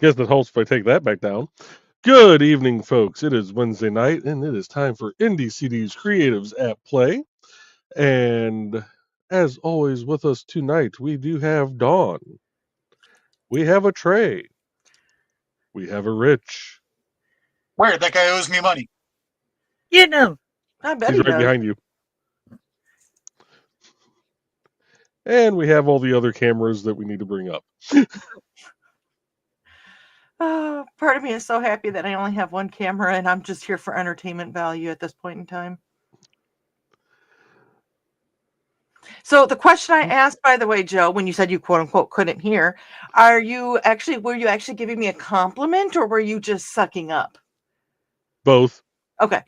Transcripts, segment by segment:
Guess that helps if I take that back down. Good evening, folks. It is Wednesday night, and it is time for IndieCD's Creatives at Play. And as always, with us tonight, we do have Dawn. We have a Trey. We have a Rich. Where? That guy owes me money. You know. I bet He's he right does. behind you. And we have all the other cameras that we need to bring up. Part of me is so happy that I only have one camera and I'm just here for entertainment value at this point in time. So the question I asked, by the way, Joe, when you said you quote unquote couldn't hear, were you actually giving me a compliment or were you just sucking up? Both. Okay.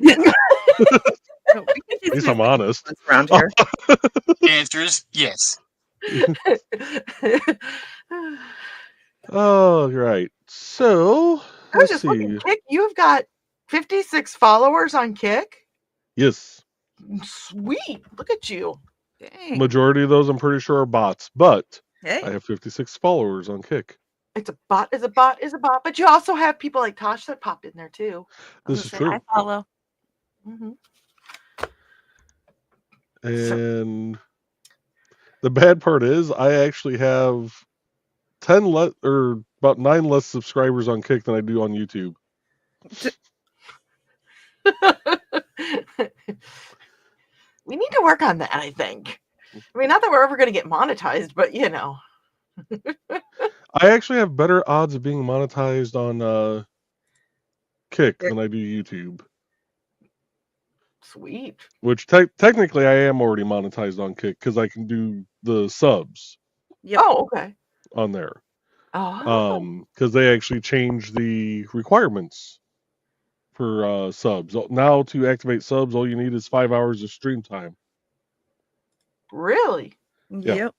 At least I'm honest. Around here. The answer is yes. Oh, right. So, I was let's just see. looking, Kick, you've got 56 followers on Kick. Yes. Sweet. Look at you. Dang. Majority of those I'm pretty sure are bots, but Hey. I have 56 followers on Kick. It's a bot, is a bot, is a bot. But you also have people like Tosh that pop in there too. This is true. I follow. Mm-hmm. And the bad part is I actually have 10 or about 9 less subscribers on Kick than I do on YouTube. We need to work on that, I think. I mean, not that we're ever going to get monetized, but you know. I actually have better odds of being monetized on Kick than I do YouTube. Sweet. Which technically I am already monetized on Kick because I can do the subs. Yep. Oh, okay. On there. Oh. Because they actually changed the requirements for subs. Now to activate subs, all you need is 5 hours of stream time. Really? Yep.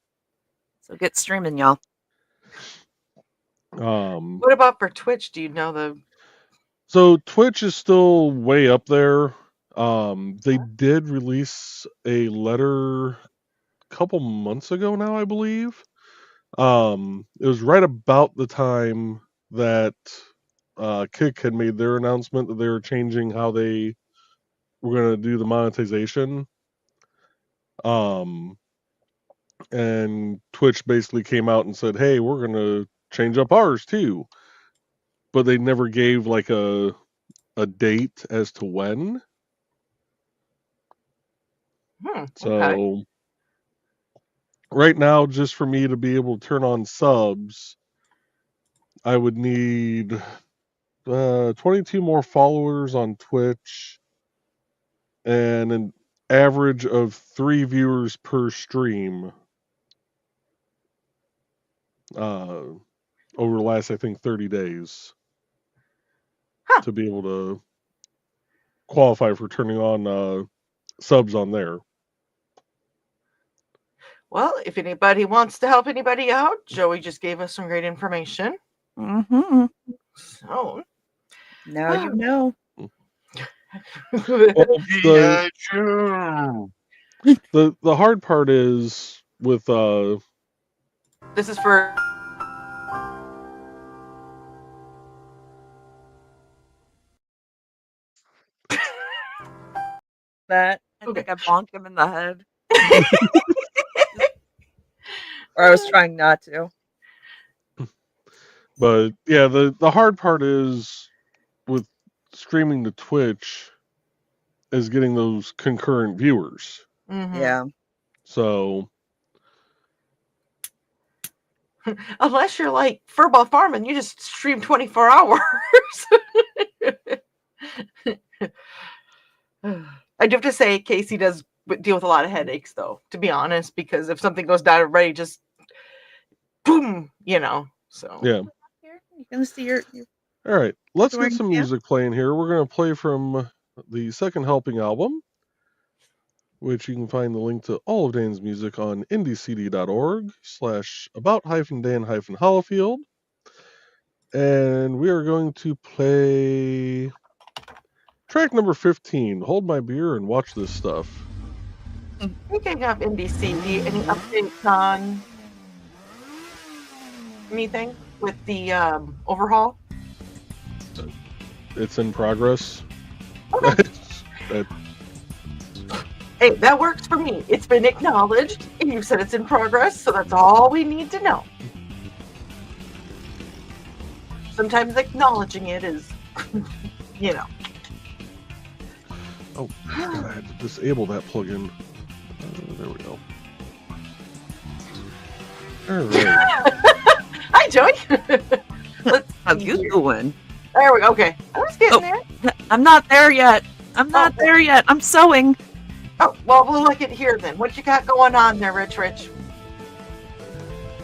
So get streaming, y'all. What about for Twitch? Do you know the? So Twitch is still way up there. They did release a letter a couple months ago now, I believe. It was right about the time that Kick had made their announcement that they were changing how they were going to do the monetization. And Twitch basically came out and said, "Hey, we're going to change up ours too." But they never gave like a date as to when. So okay. right now, just for me to be able to turn on subs, I would need 22 more followers on Twitch and an average of 3 viewers per stream over the last, I think, 30 days to be able to qualify for turning on subs on there. Well, if anybody wants to help anybody out, Joey just gave us some great information. Mm-hmm. So now you know. The hard part is with this is for that. I Okay. think I bonked him in the head. Or I was trying not to. But yeah, the hard part is with streaming to Twitch is getting those concurrent viewers. Mhm. Yeah. So unless you're like Furball Farm and you just stream 24 hours. I do have to say, Casey does deal with a lot of headaches, though, to be honest, because if something goes down, everybody just boom, you know. So yeah. You can see your All right, let's Jordan, get some yeah. music playing here. We're going to play from the Second Helping album, which you can find the link to all of Dan's music on indiecd.org/about-Dan-Holofield. And we are going to play track number 15, Hold My Beer and Watch This Stuff. Speaking of IndieCD, any updates on anything? with the overhaul? It's in progress. Okay. That- Hey, that works for me. It's been acknowledged, and you said it's in progress, so that's all we need to know. Sometimes acknowledging it is, you know. oh, God, I had to disable that plugin. There we go. All right. Hi, Joey. Let's How see you here. doing? There we go. Okay. I was getting there. I'm not there yet. I'm not there yet. I'm sewing. Oh, well, we'll look at here then. What you got going on there, Rich?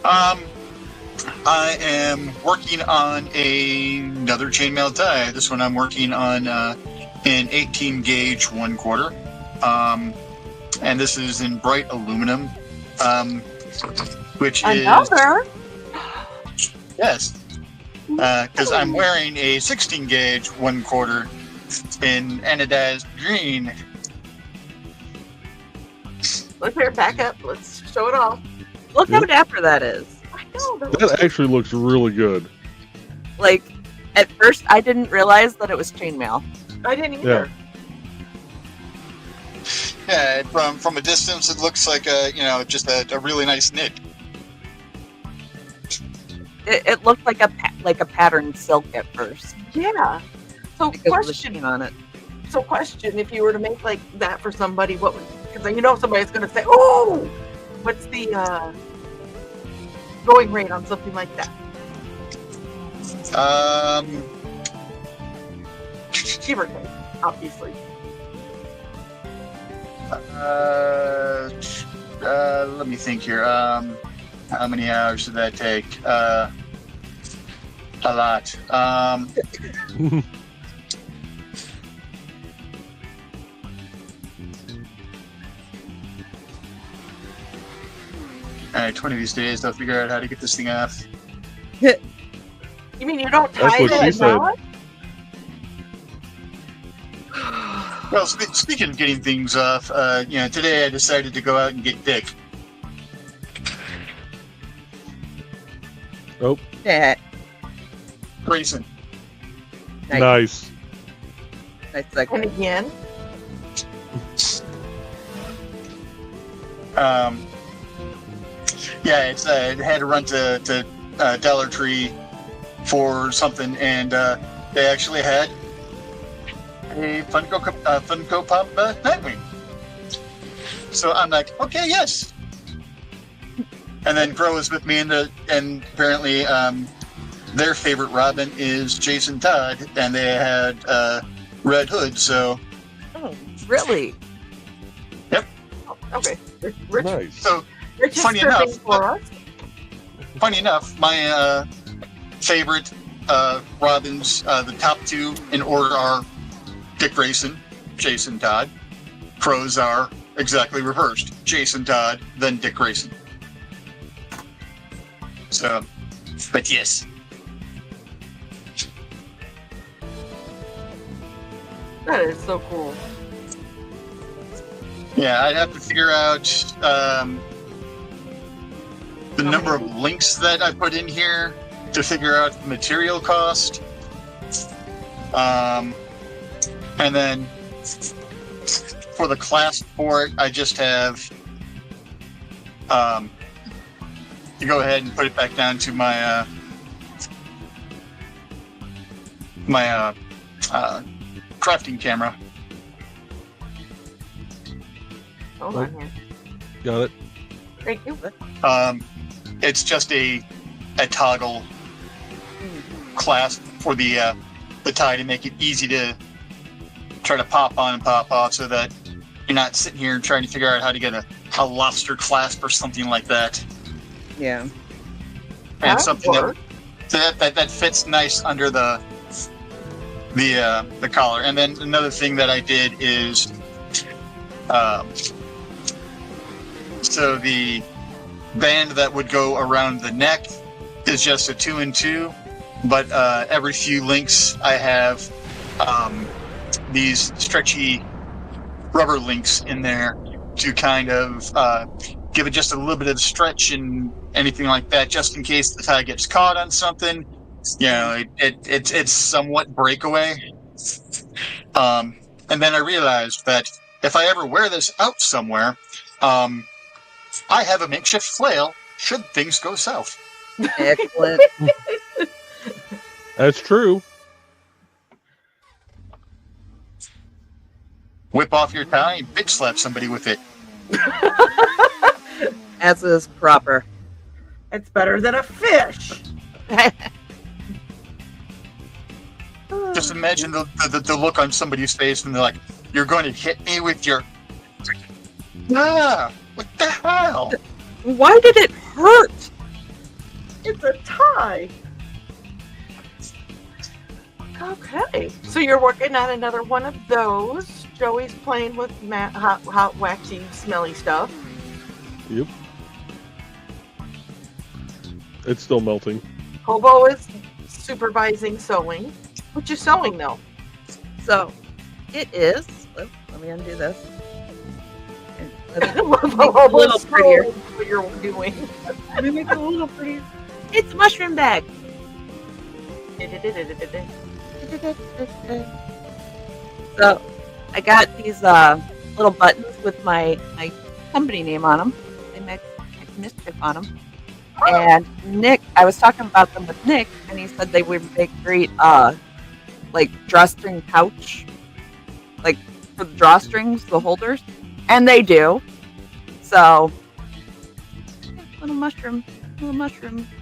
I am working on another chainmail tie. This one I'm working on an 18 gauge 1/4. And this is in bright aluminum, which Another? is yes, because I'm wearing a 16 gauge 1/4 in energized green. Let's hear it back up. Let's show it off. Look how Yep. dapper that is. I know. That actually looks really good. Like, at first, I didn't realize that it was chainmail. I didn't either. Yeah, from a distance, it looks like just a really nice knit. It looked like a patterned silk at first. Yeah. So Because of the question, sheen on it. if you were to make like that for somebody, what would? Because somebody's going to say, "Oh, what's the going rate on something like that?" Give or take, obviously. Let me think here. How many hours did that take? A lot. All right, 20 of these days, I'll figure out how to get this thing off. You mean you don't That's tie what it she at said. knot? Well, speaking of getting things off, today I decided to go out and get Dick. Yeah. Grayson. Nice. Nice. Nice And segue. again, It had to run to Dollar Tree for something, and they actually had a Funko Pop Nightwing. So I'm like, okay, yes. And then Crow was with me, and apparently their favorite Robin is Jason Todd, and they had Red Hood. So Oh, really? okay. Rich, Nice. so Rich is funny stripping enough, for us. funny enough, my favorite Robins, the top two in order are Dick Grayson, Jason Todd. Crows are exactly reversed: Jason Todd, then Dick Grayson. So, but yes. That is so cool. Yeah, I'd have to figure out the number of links that I put in here to figure out the material cost. And then for the clasp for it, I just have to go ahead and put it back down to my crafting camera. Hold on here. Got it. Thank you. It's just a toggle clasp for the tie to make it easy to try to pop on and pop off, so that you're not sitting here trying to figure out how to get a lobster clasp or something like that. Yeah. And That something works. that fits nice under the collar. And then another thing that I did is so the band that would go around the neck is just a 2-in-2, but every few links I have these stretchy rubber links in there to kind of give it just a little bit of stretch and anything like that, just in case the tie gets caught on something. It's somewhat breakaway. And then I realized that if I ever wear this out somewhere, I have a makeshift flail should things go south. Excellent. That's true. Whip off your tie and bitch slap somebody with it. As is proper. It's better than a fish. Just imagine the look on somebody's face when they're like, "You're going to hit me with your..." What the hell? Why did it hurt? It's a tie. Okay, so you're working on another one of those. Joey's playing with hot, waxy, smelly stuff. Yep. It's still melting. Hobo is supervising sewing. What you sewing though? So, it is. Let me undo this. And let me Hobo's make it a little prettier. sewing what you're doing. Let me make it a little prettier. It's a mushroom bag. So, I got these little buttons with my company name on them. They make mischief on them. And Nick, I was talking about them with Nick, and he said they would make great, like drawstring pouch, like for the drawstrings, the holders, and they do. So, little mushroom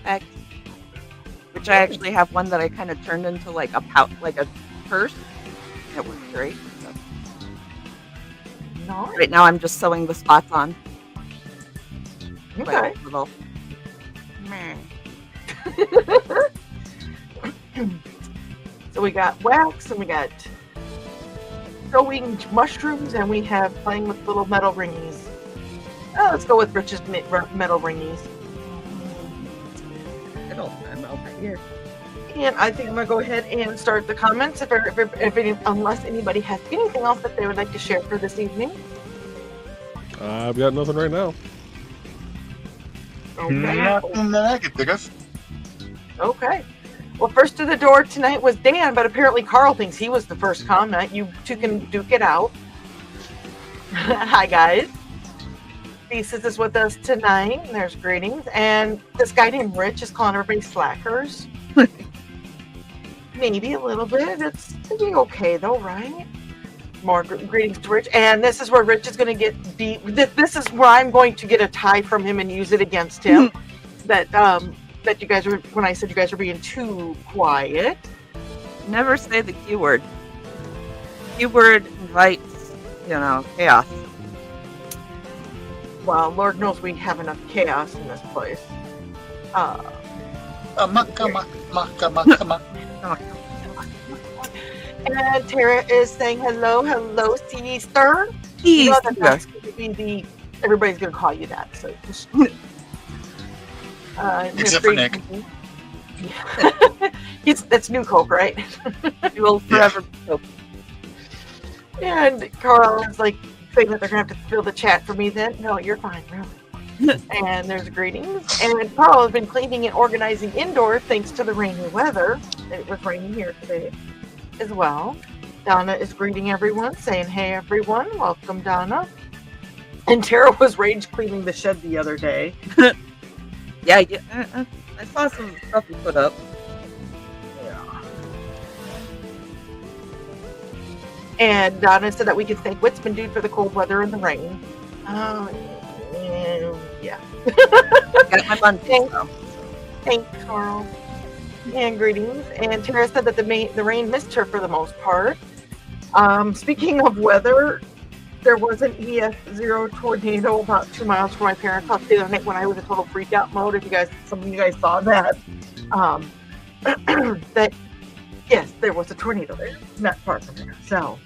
bag, which I actually have one that I kind of turned into like a pouch, like a purse. It works great. So. No. Right now, I'm just sewing the spots on. Okay. Like little. Meh. So we got wax and we got sewing mushrooms and we have playing with little metal ringies. Oh, let's go with Rich's metal ringies. I'm over here. And I think I'm gonna go ahead and start the comments unless anybody has anything else that they would like to share for this evening. I've got nothing right now. Okay. Nothing that I could think of. Okay. Well, first to the door tonight was Dan, but apparently Carl thinks he was the first comment. You two can duke it out. Hi, guys. Thesis is with us tonight. There's greetings. And this guy named Rich is calling everybody slackers. Maybe a little bit. It's to be okay, though, right? More greetings to Rich. And this is where Rich is going to get beat. This is where I'm going to get a tie from him and use it against him. That you guys were, when I said you guys were being too quiet. Never say the Q word. Q word invites, chaos. Well, Lord knows we have enough chaos in this place. And Tara is saying hello, Sister. You know that that's going to be everybody's going to call you that. So just. Except for Nick. That's New Coke, right? You will forever be Coke. And Carl is like saying that they're going to have to fill the chat for me then. No, you're fine, really. And there's greetings. And Carl has been cleaning and organizing indoors thanks to the rainy weather. It was raining here today as well. Donna is greeting everyone, saying, hey, everyone. Welcome, Donna. And Tara was rage cleaning the shed the other day. Yeah, I saw some stuff you put up. Yeah. And Donna said that we can thank Witzman Dude for the cold weather and the rain. Yeah. Got my bun. Thanks, Carl. And greetings. And Tara said that the rain missed her for the most part. Speaking of weather, there was an EF0 tornado about 2 miles from my parents' house the other night when I was in total freak out mode. If some of you guys saw that, that yes, there was a tornado there, not far from there. So,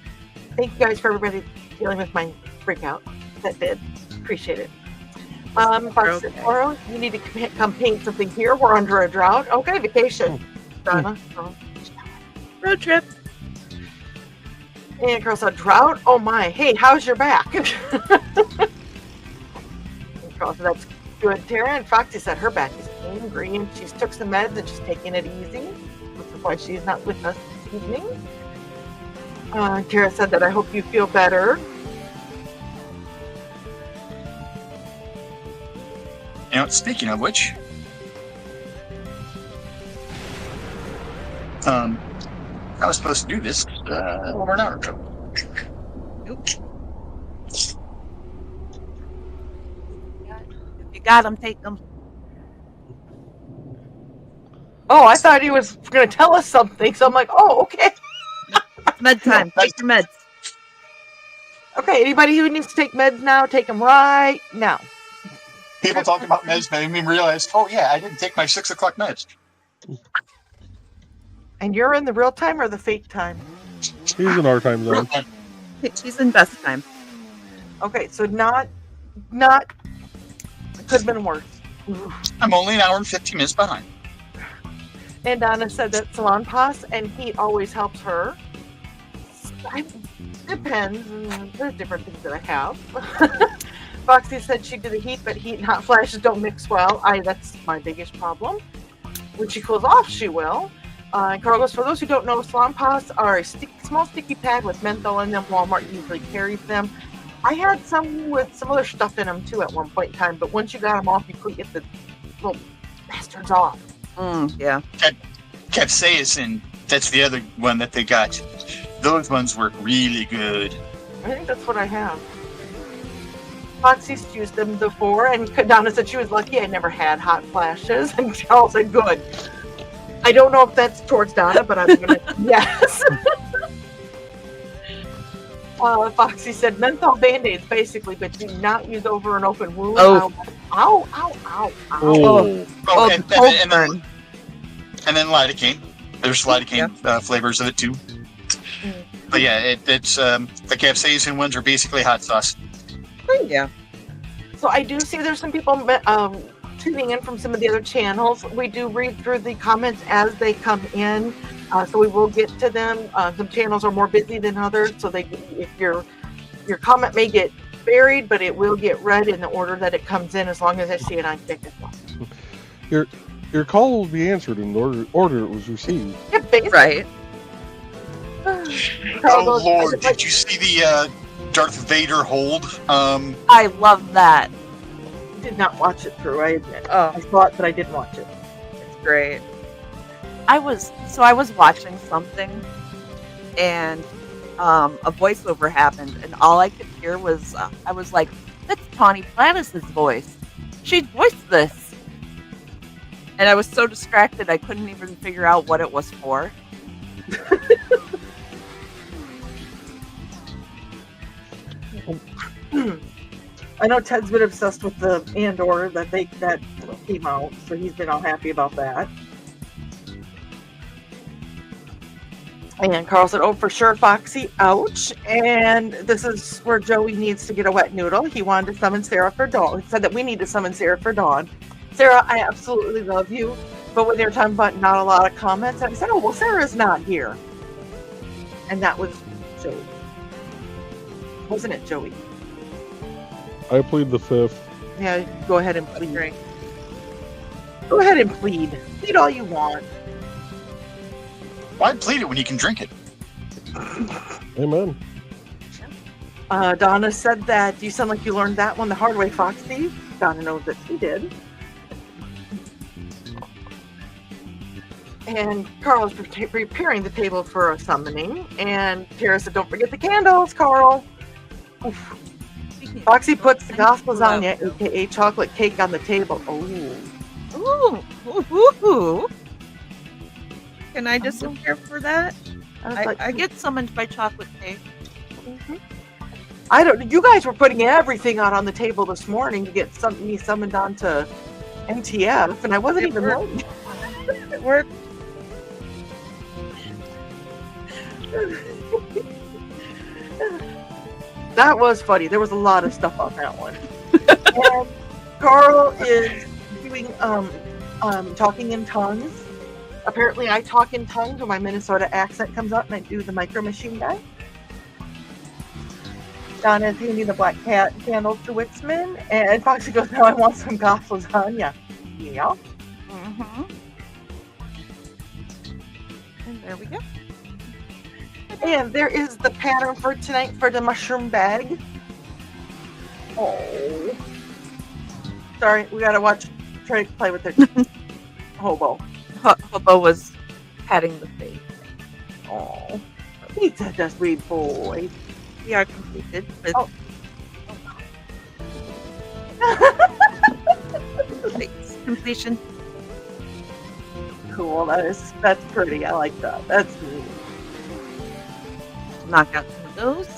thank you guys for everybody dealing with my freak out. That did appreciate it. Fox tomorrow, you need to come paint something here. We're under a drought. Okay, vacation, Donna. Road trip. And Carl said, drought? Oh my. Hey, how's your back? Carl said, that's good, Tara. And Foxy said her back is angry and she's took some meds and she's taking it easy, which is why she's not with us this evening. Tara said that I hope you feel better. You know, speaking of which, I was supposed to do this over an hour ago. Nope. If you got them, take them. Oh, I thought he was going to tell us something. So I'm like, oh, okay. It's med time. Take your meds. Okay, anybody who needs to take meds now, take them right now. People talking about meds made me realize, oh yeah, I didn't take my 6 o'clock meds. And you're in the real time or the fake time? He's in our time zone. She's in best time. Okay, so not, it could have been worse. I'm only an hour and 15 minutes behind. And Donna said that salon pass and heat always helps her. Depends. There's different things that I have. Foxy said she did the heat, but heat and hot flashes don't mix well. That's my biggest problem. When she cools off, she will. And Carl goes, for those who don't know, salon pass are a small sticky pad with menthol in them. Walmart usually carries them. I had some with some other stuff in them too at one point in time, but once you got them off, you couldn't get the little bastards off. Yeah. Capsaicin, that's the other one that they got. Those ones work really good. I think that's what I have. Foxy's used them before, and Donna said she was lucky I never had hot flashes, and Charles said good. I don't know if that's towards Donna, but I'm gonna yes. Foxy said menthol band-aids basically, but do not use over an open wound. Oh. Ow, ow, ow, ow. Oh, and then lidocaine. There's lidocaine flavors of it too. But yeah, it's the capsaicin ones are basically hot sauce. Yeah. So I do see there's some people tuning in from some of the other channels. We do read through the comments as they come in, so we will get to them. Some channels are more busy than others, so if your comment may get buried, but it will get read in the order that it comes in, as long as I see it on tick as well. Your call will be answered in the order it was received. Yeah, basically. Right. Oh Lord, did you see the Darth Vader hold? I love that. Did not watch it through, I admit. Oh. I saw it, but I didn't watch it. It's great. I was watching something, and a voiceover happened, and all I could hear was I was like, "That's Tawny Plattis' voice. She voiced this," and I was so distracted I couldn't even figure out what it was for. I know Ted's been obsessed with the Andor that came out, so he's been all happy about that. And Carl said, "Oh, for sure, Foxy, ouch." And this is where Joey needs to get a wet noodle. He wanted to summon Sarah for Dawn. He said that we need to summon Sarah for Dawn. Sarah, I absolutely love you, but when they were talking about not a lot of comments, I said, "Oh, well, Sarah's not here." And that was Joey. Wasn't it, Joey? I plead the fifth. Yeah, go ahead and plead. Great. Go ahead and plead. Plead all you want. Why plead it when you can drink it? Amen. Donna said that you sound like you learned that one the hard way, Foxy. Donna knows that she did. And Carl is preparing the table for a summoning. And Tara said, "Don't forget the candles, Carl." Oof. Foxy puts the gospel lasagna, aka chocolate cake, on the table. Ooh. Can I disappear for that? I get summoned by chocolate cake. Mm-hmm. I don't. You guys were putting everything out on the table this morning to get me summoned onto MTF, and I wasn't even late. It worked. That was funny. There was a lot of stuff on that one. And Carl is doing talking in tongues. Apparently, I talk in tongues when my Minnesota accent comes out, and I do the micro machine guy. Donna's handing the black cat candles to Wixman, and Foxy goes, "Now I want some goth lasagna." Yeah. Mm-hmm. And there we go. And there is the pattern for tonight for the mushroom bag. Oh. Sorry, we gotta try to play with their hobo. Hobo was patting the face. Oh. He's a sweet boy. We are completed with completion. Cool. That's pretty. I like that. That's neat. Knock out some of those.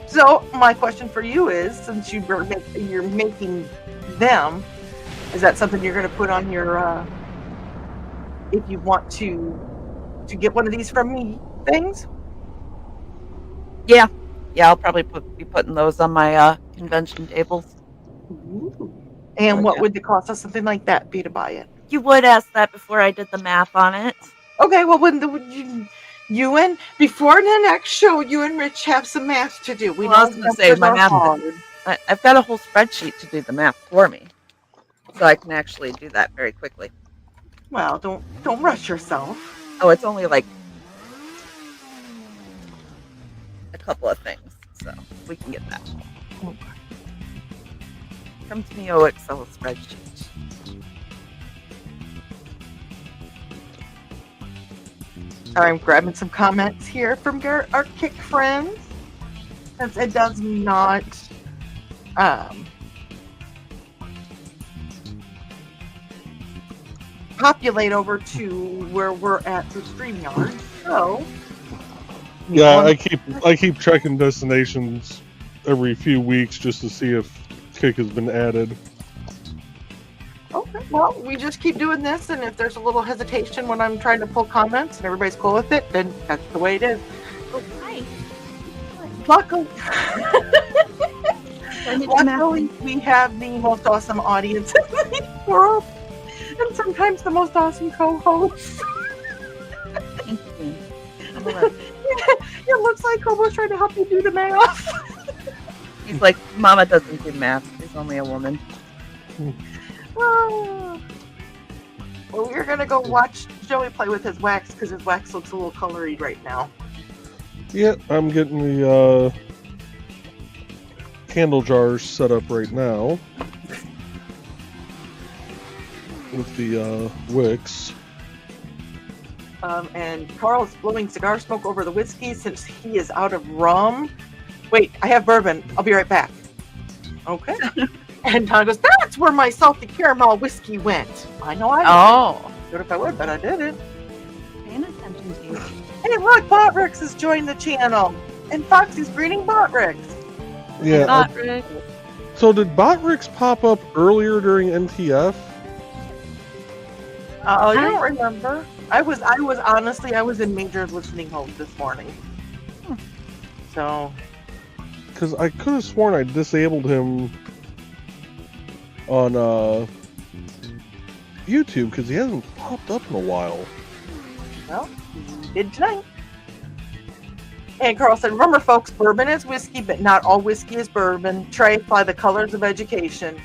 So my question for you is, since you're making them, is that something you're going to put on your if you want to get one of these from me things? Yeah, I'll probably be putting those on my convention tables. Ooh. And what would it cost us something like that be to buy it? You would ask that before I did the math on it. Okay, well, you and before the next show, you and Rich have some math to do. I was going to say my math. I've got a whole spreadsheet to do the math for me, so I can actually do that very quickly. Well, don't rush yourself. Oh, it's only like a couple of things, so we can get that. Okay. Come to me, Excel spreadsheet. I'm grabbing some comments here from our Kick friends, since it does not populate over to where we're at the StreamYard. So yeah, I keep checking destinations every few weeks just to see if Kick has been added. Okay, well, we just keep doing this, and if there's a little hesitation when I'm trying to pull comments and everybody's cool with it, then that's the way it is. Oh, hi. Luckily, we have the most awesome audience in the world, and sometimes the most awesome co-hosts. Thank you. It looks like Hobo's trying to help you do the math. He's like, Mama doesn't do math. She's only a woman. Well, we're gonna go watch Joey play with his wax because his wax looks a little colory right now. Yeah, I'm getting the candle jars set up right now with the wicks. And Carl is blowing cigar smoke over the whiskey since he is out of rum. Wait, I have bourbon. I'll be right back. Okay. And Tom goes, "That's where my salty caramel whiskey went." I know I didn't. Oh. Good if I would, but I didn't. Paying attention to you. Hey, look, Botrix has joined the channel. And Foxy's greeting Botrix. Yeah. Botrix. So did Botrix pop up earlier during NTF? I don't remember. I was honestly in major listening mode this morning. So. Because I could have sworn I disabled him on YouTube because he hasn't popped up in a while. Well, he did tonight. And Carl said, "Remember, folks, bourbon is whiskey, but not all whiskey is bourbon. Try apply the colors of education."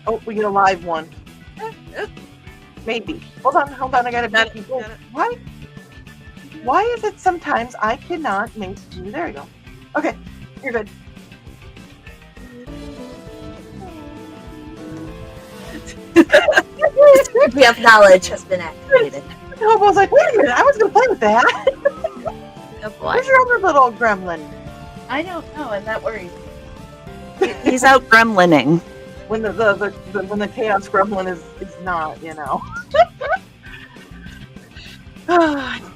Oh, we get a live one. Maybe. Hold on. I gotta Got beat it. people. Why is it sometimes I cannot make you? There you go. Okay, you're good. Degree of knowledge has been activated. I was like, wait a minute, I was gonna play with that. Oh, boy. Where's your other little gremlin? I don't know, and that worries me. He's out gremlining. When when the chaos gremlin is not, you know.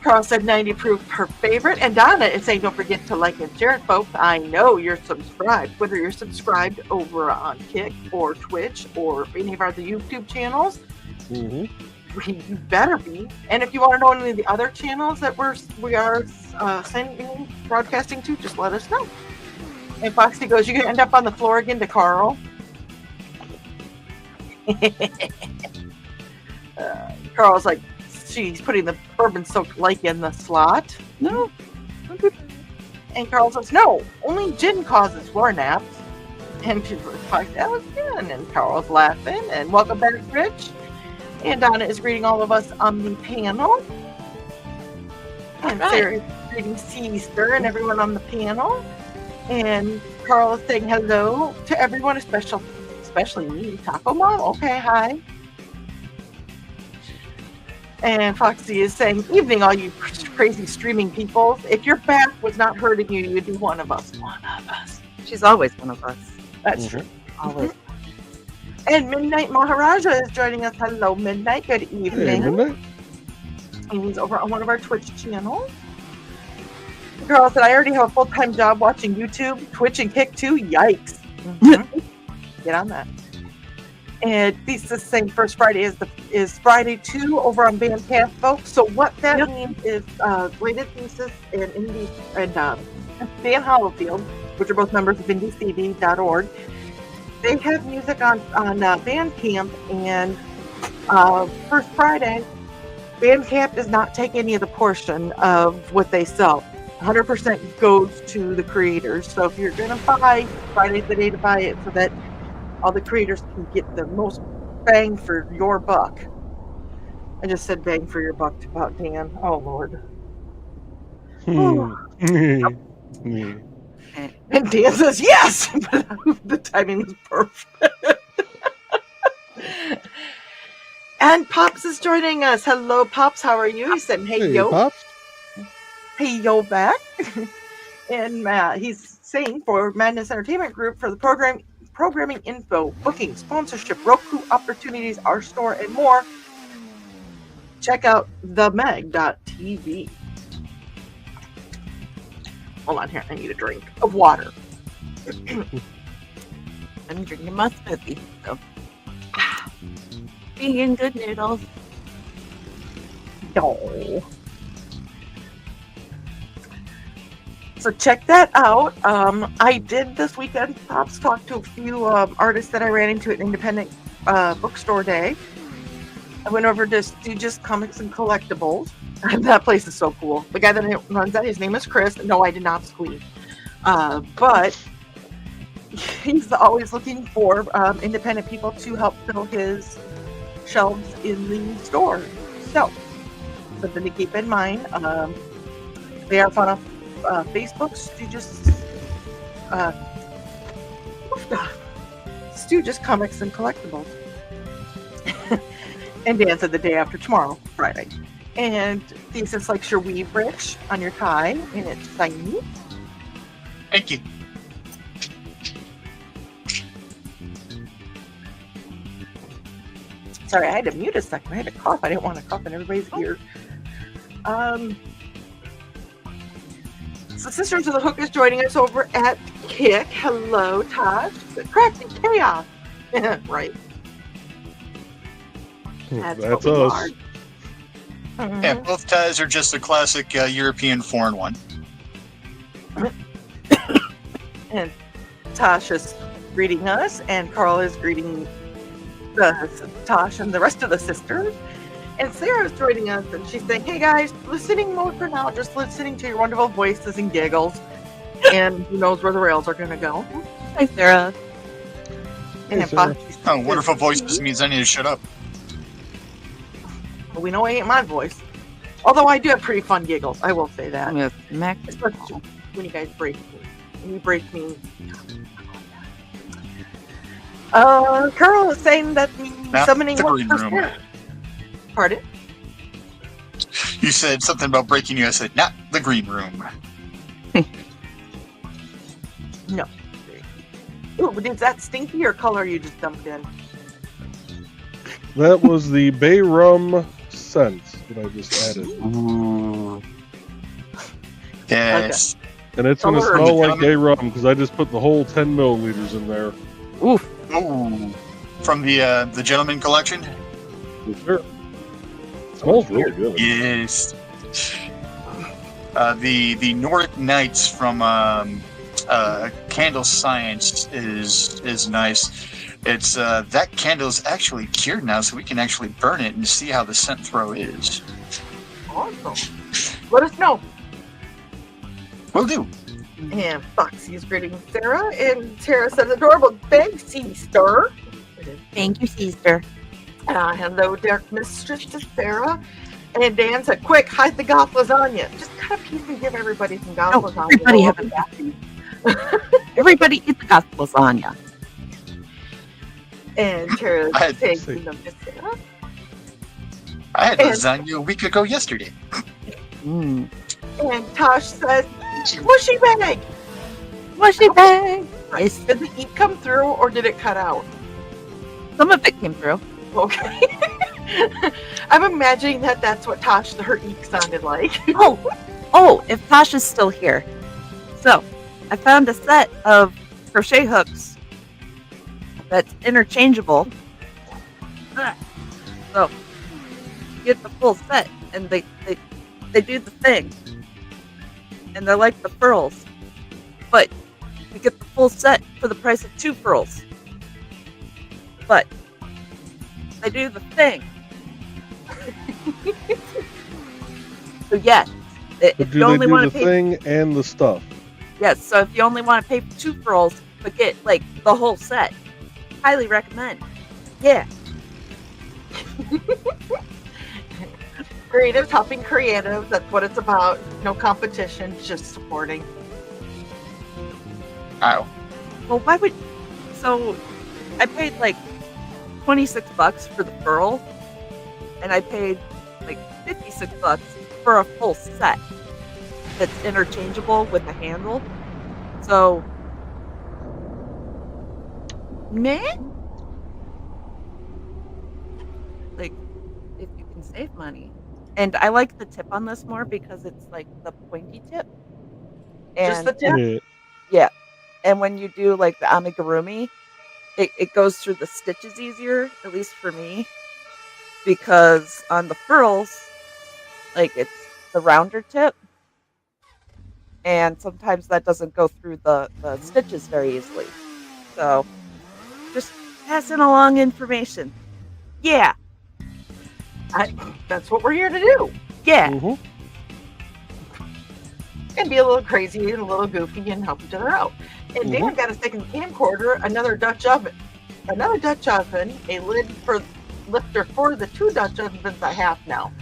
Carl said 90 proof her favorite, and Donna is saying don't forget to like and share it, folks. I know you're subscribed, whether you're subscribed over on Kick or Twitch or any of our other YouTube channels. Mm-hmm. You better be. And if you want to know any of the other channels that we are broadcasting to, just let us know. And Foxy goes, "You're gonna end up on the floor again," to Carl. Carl's like, she's putting the bourbon soaked like in the slot. No. And Carl says, no, only gin causes floor naps. And she's like, that was good. And Carl's laughing. And welcome back, Rich. And Donna is greeting all of us on the panel. And Sarah is greeting Easter and everyone on the panel. And Carl is saying hello to everyone, especially me, Taco Mom. Okay, hi. And Foxy is saying, evening, all you crazy streaming people. If your back was not hurting you, you'd be one of us. One of us. She's always one of us. That's true. Always. And Midnight Maharaja is joining us. Hello, Midnight. Good evening. Hey, Midnight. And he's over on one of our Twitch channels. Carl said, I already have a full-time job watching YouTube, Twitch, and Kick too. Yikes. Get on that. And Thesis saying first Friday is Friday 2 over on Bandcamp, folks. So what that means is Bladed Thesis and Indie and Dan Hollowfield, which are both members of IndieCD's.org. They have music on Bandcamp, and first Friday, Bandcamp does not take any of the portion of what they sell. 100% goes to the creators. So if you're going to buy, Friday's the day to buy it so that all the creators can get the most bang for your buck. I just said bang for your buck about Dan. Oh, Lord. And Dan says, yes! But the timing was perfect. And Pops is joining us. Hello, Pops. How are you? He said, hey yo. Pops. Hey, yo, back. And he's saying for Madness Entertainment Group for the programming info, booking, sponsorship, Roku opportunities, our store, and more, check out themeg.tv. Hold on here. I need a drink of water. I'm drinking my smoothie. So. Vegan good noodles. No. So check that out. I did this weekend, Pops, talk to a few artists that I ran into at Independent Bookstore Day. I went over to Stooges Comics and Collectibles. That place is so cool. The guy that runs that, his name is Chris. No, I did not squeeze. But he's always looking for independent people to help fill his shelves in the store. So, something to keep in mind. They are fun off Facebook, Stooges Comics and Collectibles. And Dan said the day after tomorrow, Friday. And Thesis likes your weave, Rich, on your tie, and it's shiny. Thank you. Sorry, I had to mute a second. I had to cough. I didn't want to cough in everybody's ear. So Sisters of the Hook is joining us over at Kick. Hello, Todd. Crafty Chaos. Right. That's what we us. are. Yeah, both ties are just a classic European foreign one. And Tasha's greeting us, and Carl is greeting Tasha and the rest of the sisters. And Sarah's joining us, and she's saying, hey guys, listening mode for now, just listening to your wonderful voices and giggles. And who knows where the rails are going to go. Hi, Sarah. And Hey, Sarah. Oh, wonderful voices means I need to shut up. Well, we know it ain't my voice. Although I do have pretty fun giggles, I will say that. With Mac. Especially when you guys break me. When you break me. Carol is saying that Not summoning the green 1%. room. Pardon? You said something about breaking you. I said, not the green room. No. Ooh, but is that stinky or color you just dumped in? That was the bay rum scent that I just added. Ooh. Yes. And it's going to Color. smell like bay rum because I just put the whole 10 milliliters in there. Oof. Ooh. From the Gentleman Collection? Sure. It smells really good. Yes. The Nordic Nights from Candle Science is nice. It's that candle is actually cured now, so we can actually burn it and see how the scent throw is. Awesome. Let us know. Will do. And Foxy is greeting Sarah, and Sarah says, "Adorable bag, sister." Thank you, sister. Hello, dear mistress to Sarah. And Dan said, "Quick, hide the goth lasagna. Just cut a piece and give everybody some goth Oh, lasagna." everybody have a goth. Everybody eat the goth lasagna. And Tara's I had to taking them to Sarah. I had And- lasagna a week ago yesterday. Mm. And Tosh says, "Mushy bag." Mushy bag. Nice. Did the heat come through or did it cut out? Some of it came through. Okay. I'm imagining that that's what Tosh, her eek sounded like. Oh, if Tasha's still here. So, I found a set of crochet hooks that's interchangeable. So, you get the full set, and they do the thing. And they're like the furls. But you get the full set for the price of 2 furls. But they do the thing. So yes, But if do you they only do want the to pay, thing and the stuff? yes. So if you only want to pay for 2 furls, but get like the whole set, highly recommend. Yeah. Creative helping creative. That's what it's about. No competition, just supporting. Ow. Well, why would? So, I paid like $26 for the furl, and I paid like $56 for a full set that's interchangeable with a handle. So, meh. Like, if you can save money, and I like the tip on this more because it's like the pointy tip. And Just the tip? Yeah. And when you do like the amigurumi, it goes through the stitches easier, at least for me. Because on the furls, like it's the rounder tip. And sometimes that doesn't go through the stitches very easily. So just passing along information. Yeah. That's what we're here to do. Yeah. Mhm. And be a little crazy and a little goofy and help each other out. And Dan got a second camcorder, another Dutch oven, a lid for lifter for the 2 Dutch ovens I have now.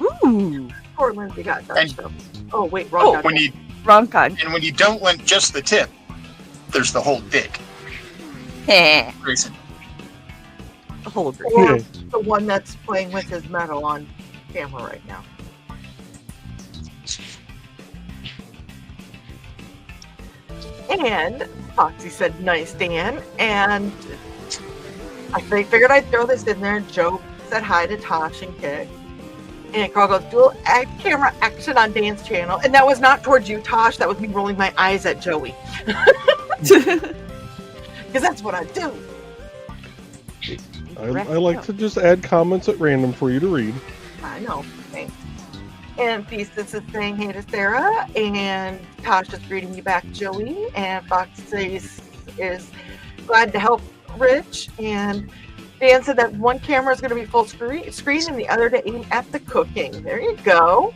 Ooh. Poor Lindsay got Dutch And- ovens. Oh wait, wrong. Dutch When oven. you Wrong kind. and when you don't want just the tip, there's the whole dick. Heh. Grayson. The whole group. Or Yeah. the one that's playing with his metal on camera right now. And Foxy said, "Nice, Dan." And I figured I'd throw this in there. Joe said hi to Tosh and Kit. And Carl goes, "Dual camera action on Dan's channel." And that was not towards you, Tosh. That was me rolling my eyes at Joey. Because that's what I do. I like to just add comments at random for you to read. I know. Thanks. And Thesis is saying hey to Sarah. And Tosh is greeting you back, Joey. And Foxy is glad to help Rich. And Dan said that one camera is going to be full screen and the other to aim at the cooking. There you go.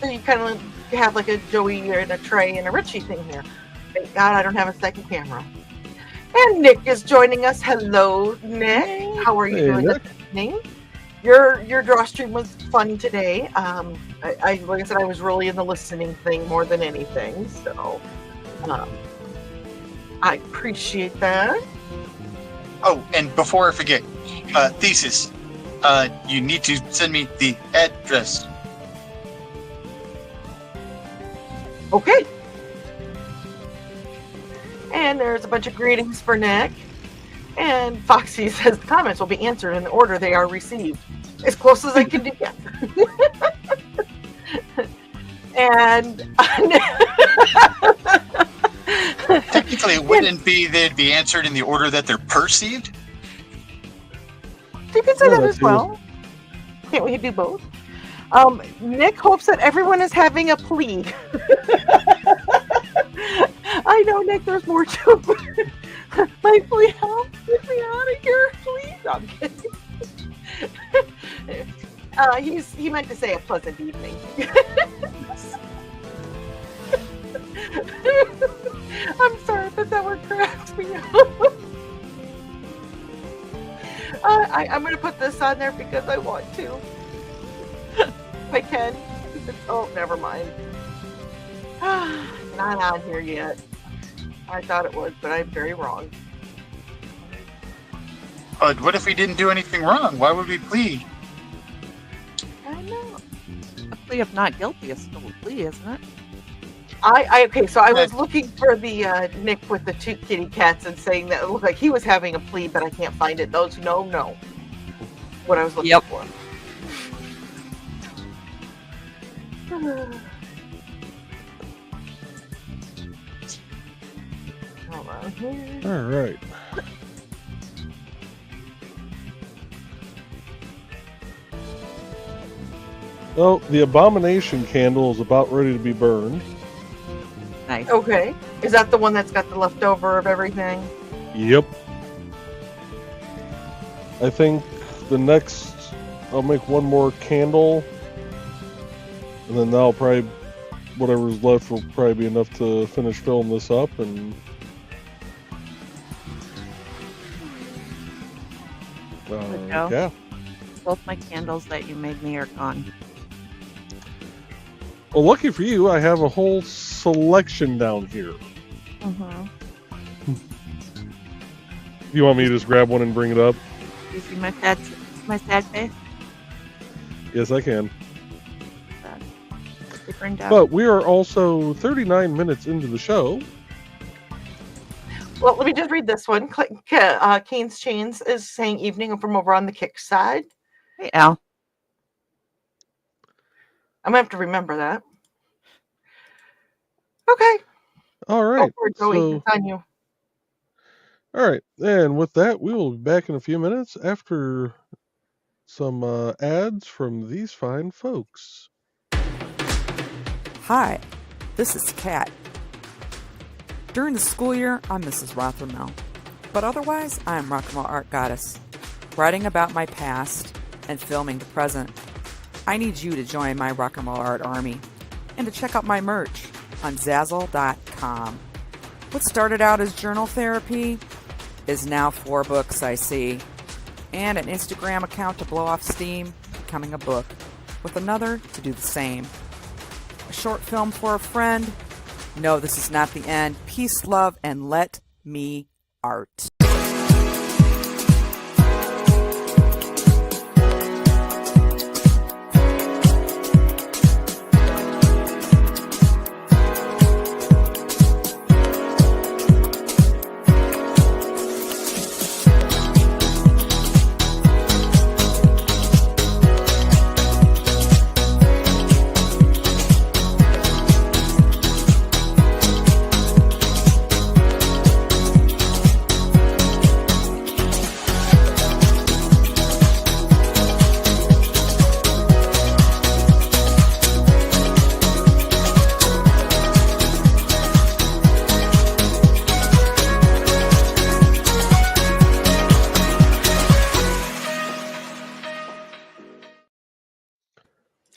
So you kind of have like a Joey and a Trey and a Richie thing there. Thank God I don't have a second camera. And Nick is joining us. Hello, Nick. How are you Hey, doing Nick. this evening? Your draw stream was fun today. I like I said, I was really in the listening thing more than anything. So I appreciate that. Oh, and before I forget, Thesis, you need to send me the address. Okay. And there's a bunch of greetings for Nick. And Foxy says the comments will be answered in the order they are received. As close as I can do. Yeah. And Technically, it wouldn't be they'd be answered in the order that they're perceived. you can say Yeah, that that as too. well. Can't we do both? Nick hopes that everyone is having a plea. I know, Nick, there's more to it. My plea, help, get me out of here, please. No, I'm kidding. He meant to say a pleasant evening. I'm sorry, but that word cracks me up. I'm going to put this on there because I want to. If I can. Oh, never mind. Not on here yet. I thought it was, but I'm very wrong. But what if we didn't do anything wrong? Why would we plead? I know. A plea of not guilty is still a plea, isn't it? Okay, so I was looking for the Nick with the 2 kitty cats and saying that it looked like he was having a plea, but I can't find it. Those who know what I was looking for. Hold on here. All right. Well, the abomination candle is about ready to be burned. Nice. Okay. Is that the one that's got the leftover of everything? Yep. I think the next, I'll make one more candle, and then that'll probably, whatever's left will probably be enough to finish filling this up. And yeah. Both my candles that you made me are gone. Well, lucky for you, I have a whole selection down here. Mm-hmm. You want me to just grab one and bring it up? You see my sad face? Yes, I can. Different down. But we are also 39 minutes into the show. Well, let me just read this one. Kane's Chains is saying evening from over on the Kick side. Hey, Al. I'm going to have to remember that. Okay. All right. Go for it, Joey. It's on you. All right. And with that, we will be back in a few minutes after some ads from these fine folks. Hi, this is Kat. During the school year, I'm Mrs. Rothermel. But otherwise, I'm Rock and Roll Art Goddess, writing about my past and filming the present. I need you to join my Rock and Roll Art army and to check out my merch on Zazzle.com. What started out as journal therapy is now 4 books, I see, and an Instagram account to blow off steam, becoming a book, with another to do the same. A short film for a friend. No, this is not the end. Peace, love, and let me art.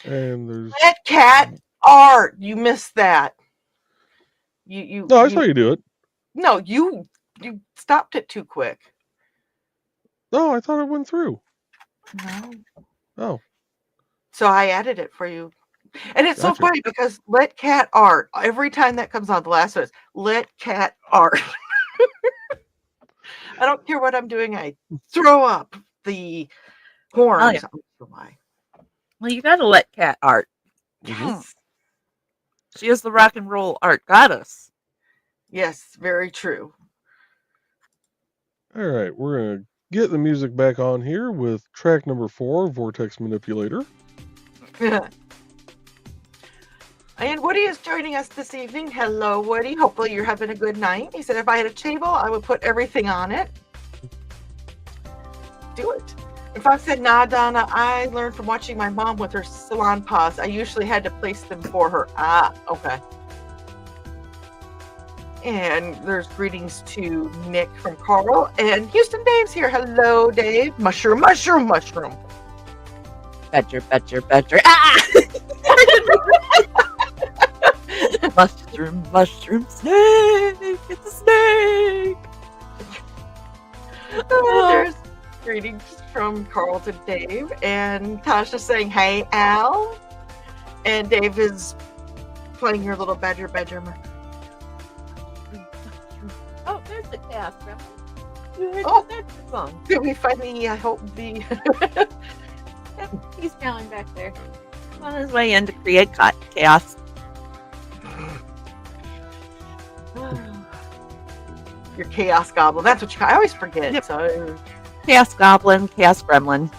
And there's Let Cat art. You missed that. You. No, I saw you do it. No, you stopped it too quick. No, I thought it went through. No. Oh. So I added it for you. And it's Gotcha. so funny because let cat art, every time that comes on, the last one is let cat art. I don't care what I'm doing. I throw up the horns. Oh, yeah. I don't know why. Well, you gotta let Kat art. Yes. She is the rock and roll art goddess. Yes, very true. All right, we're going to get the music back on here with track number 4, Vortex Manipulator. And Woody is joining us this evening. Hello, Woody. Hopefully you're having a good night. He said if I had a table, I would put everything on it. Do it. And Fox said, nah, Donna, I learned from watching my mom with her salon paws. I usually had to place them for her. Ah, okay. And there's greetings to Nick from Carl. And Houston Dave's here. Hello, Dave. Mushroom, mushroom, mushroom. Betcher. Ah! Mushroom snake. It's a snake. There's greetings from Carl to Dave, and Tasha saying, "Hey, Al," and Dave is playing your little bedroom. Oh, there's the chaos gremlin. Oh. There's the song. Did we finally? I hope the Yep, he's down back there. He's on his way in to create chaos. your chaos goblin. That's what I always forget. Yep. So, Chaos goblin, chaos gremlin.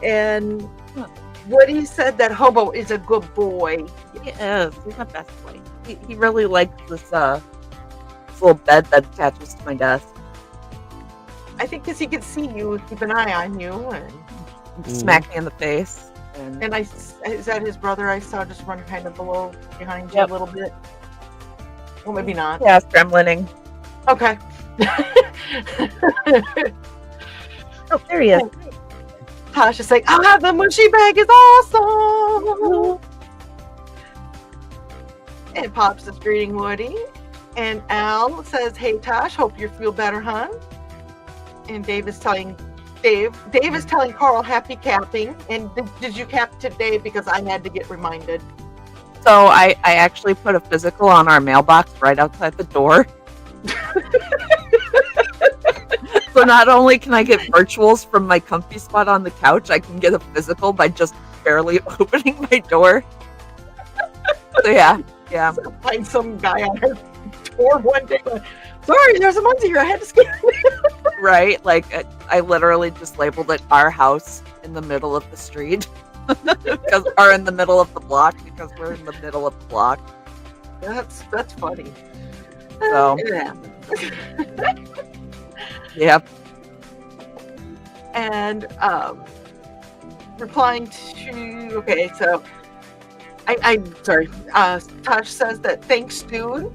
and Woody said that Hobo is a good boy. He is. He's the best boy. He really likes this little bed that attaches to my desk. I think because he can see you, keep an eye on you, and Smack me in the face. is that his brother I saw just run kind of behind you Yep. a little bit? Well, maybe not. Chaos gremlining. Okay. Oh, there he is. Tasha's like, the mushy bag is awesome. And Pops is greeting Woody. And Al says, "Hey Tosh, hope you feel better, hon." And Dave is telling Carl happy capping. And did you cap today? Because I had to get reminded. So I actually put a physical on our mailbox right outside the door. So not only can I get virtuals from my comfy spot on the couch, I can get a physical by just barely opening my door. So yeah. So find some guy on her door one day. Sorry, there's a monkey here. I had to scare you. Right? Like I literally just labeled it our house in the middle of the street. Or in the middle of the block because we're in the middle of the block. That's funny. So Yeah. yep. And replying to so I'm sorry. Tosh says that thanks, dude.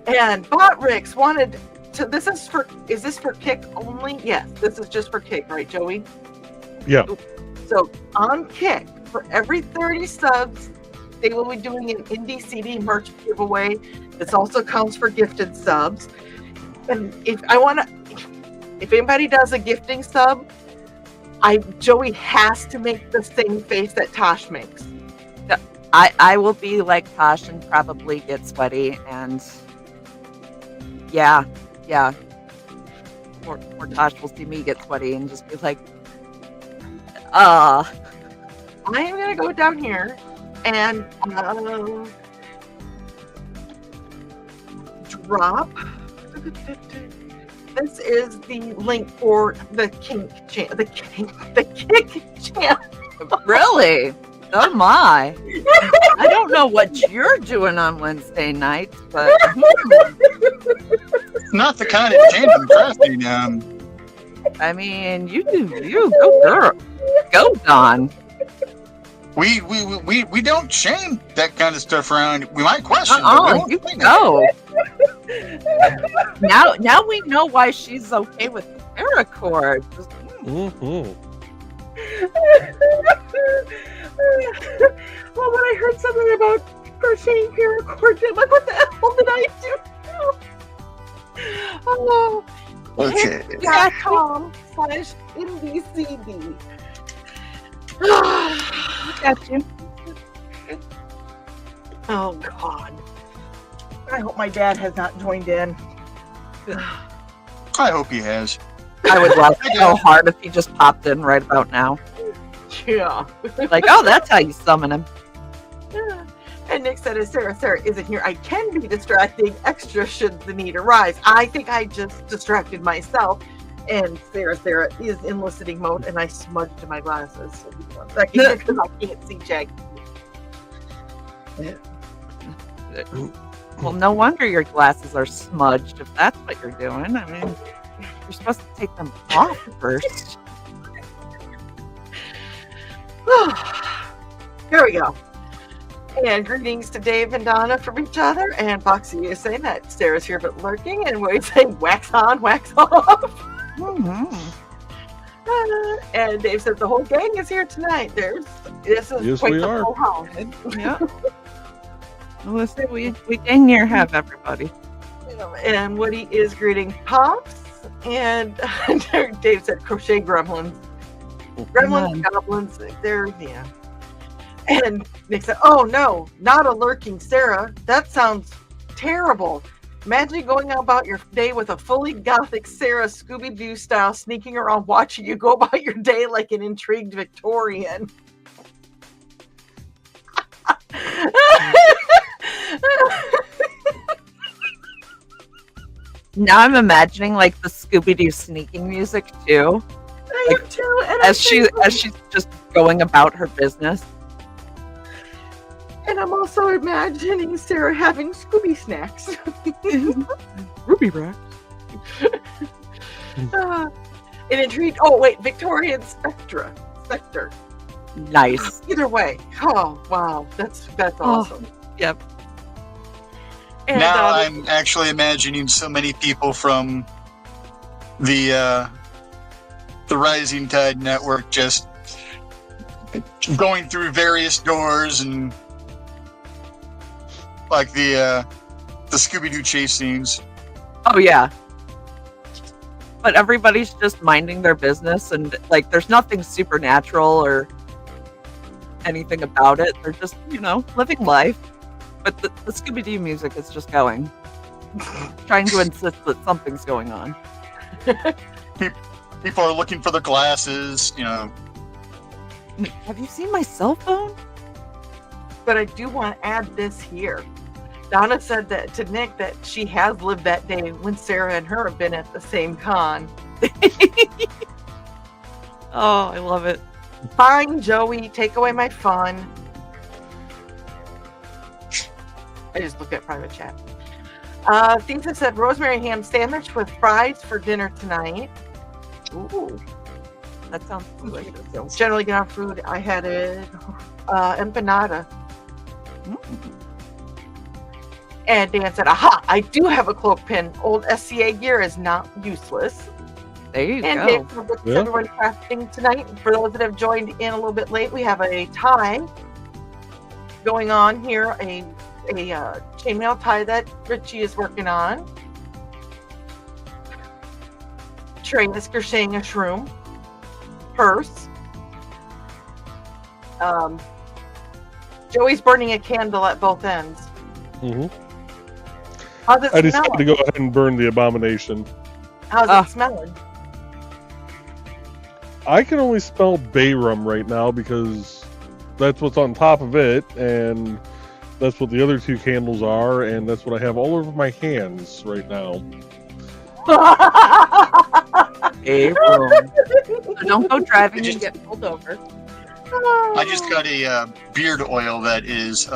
And Botrix wanted to. Is this for Kick only? Yes, this is just for Kick, right, Joey? Yeah. So on Kick, for every 30 subs, they will be doing an IndieCD merch giveaway. This also counts for gifted subs. And if anybody does a gifting sub, Joey has to make the same face that Tosh makes. I will be like Tosh and probably get sweaty and yeah. Or Tosh will see me get sweaty and just be like, I am gonna go down here and drop. This is the link for the Kick channel. really? Oh my. I don't know what you're doing on Wednesday nights, but It's not the kind of jam I'm trusting. I mean, you do you. Go girl. Go Don. We don't shame that kind of stuff around. We might question, but we won't You say go. Now we know why she's okay with paracord. Mm-hmm. Well, when I heard something about crocheting paracord, I'm like, what the hell did I do? Oh, Okay. .com/IndieCD. Got you. Oh God. I hope my dad has not joined in. I hope he has. I would laugh so hard if he just popped in right about now. Yeah. Like, oh, that's how you summon him. And Nick said, if Sarah isn't here, I can be distracting extra should the need arise. I think I just distracted myself. And Sarah is in listening mode, and I smudged my glasses. So give me 1 second because I can't see Jack. Well, no wonder your glasses are smudged if that's what you're doing. I mean, you're supposed to take them off first. Here we go. And greetings to Dave and Donna from each other. And Foxy is saying that Sarah's here but lurking. And we're saying wax on, wax off. And Dave says the whole gang is here tonight. This is Yes, quite we the are. full house. Yeah. Let's say we dang near have everybody. And Woody is greeting Pops. And Dave said crochet gremlins. Gremlins, goblins, they're, yeah. And Nick said, oh no, not a lurking Sarah. That sounds terrible. Imagine going about your day with a fully gothic Sarah Scooby-Doo style sneaking around watching you go about your day like an intrigued Victorian. Now I'm imagining like the Scooby-Doo sneaking music too. I am too. And As she's just going about her business. And I'm also imagining Sarah having Scooby snacks. Ruby Rack. An intrigued. Oh wait, Victorian Spectre. Nice. Either way. Oh wow, that's awesome. Yep. And, now I'm actually imagining so many people from the Rising Tide Network just going through various doors and like the Scooby-Doo chase scenes. Oh yeah. But everybody's just minding their business, and like there's nothing supernatural or anything about it. They're just, living life. But the Scooby-Doo music is just going. Trying to insist that something's going on. People are looking for their glasses, Have you seen my cell phone? But I do want to add this here. Donna said that to Nick that she has lived that day when Sarah and her have been at the same con. Oh, I love it. Fine, Joey, take away my fun. I just looked at private chat. Things said rosemary ham sandwich with fries for dinner tonight. Ooh, that sounds delicious. Generally get on food. I had it empanada. And Dan said, aha, I do have a cloak pin. Old SCA gear is not useless. There you and go. Dave, what's everyone crafting tonight? For those that have joined in a little bit late, we have a tie going on here, a chainmail tie that Richie is working on. Trey is crocheting a shroom. Purse. Joey's burning a candle at both ends. Mm-hmm. How's it I smell? decided to go ahead and burn the abomination. How's it smelling? I can only smell bay rum right now because that's what's on top of it, and that's what the other two candles are, and that's what I have all over my hands right now. So don't go driving and get pulled over. I just got a beard oil that is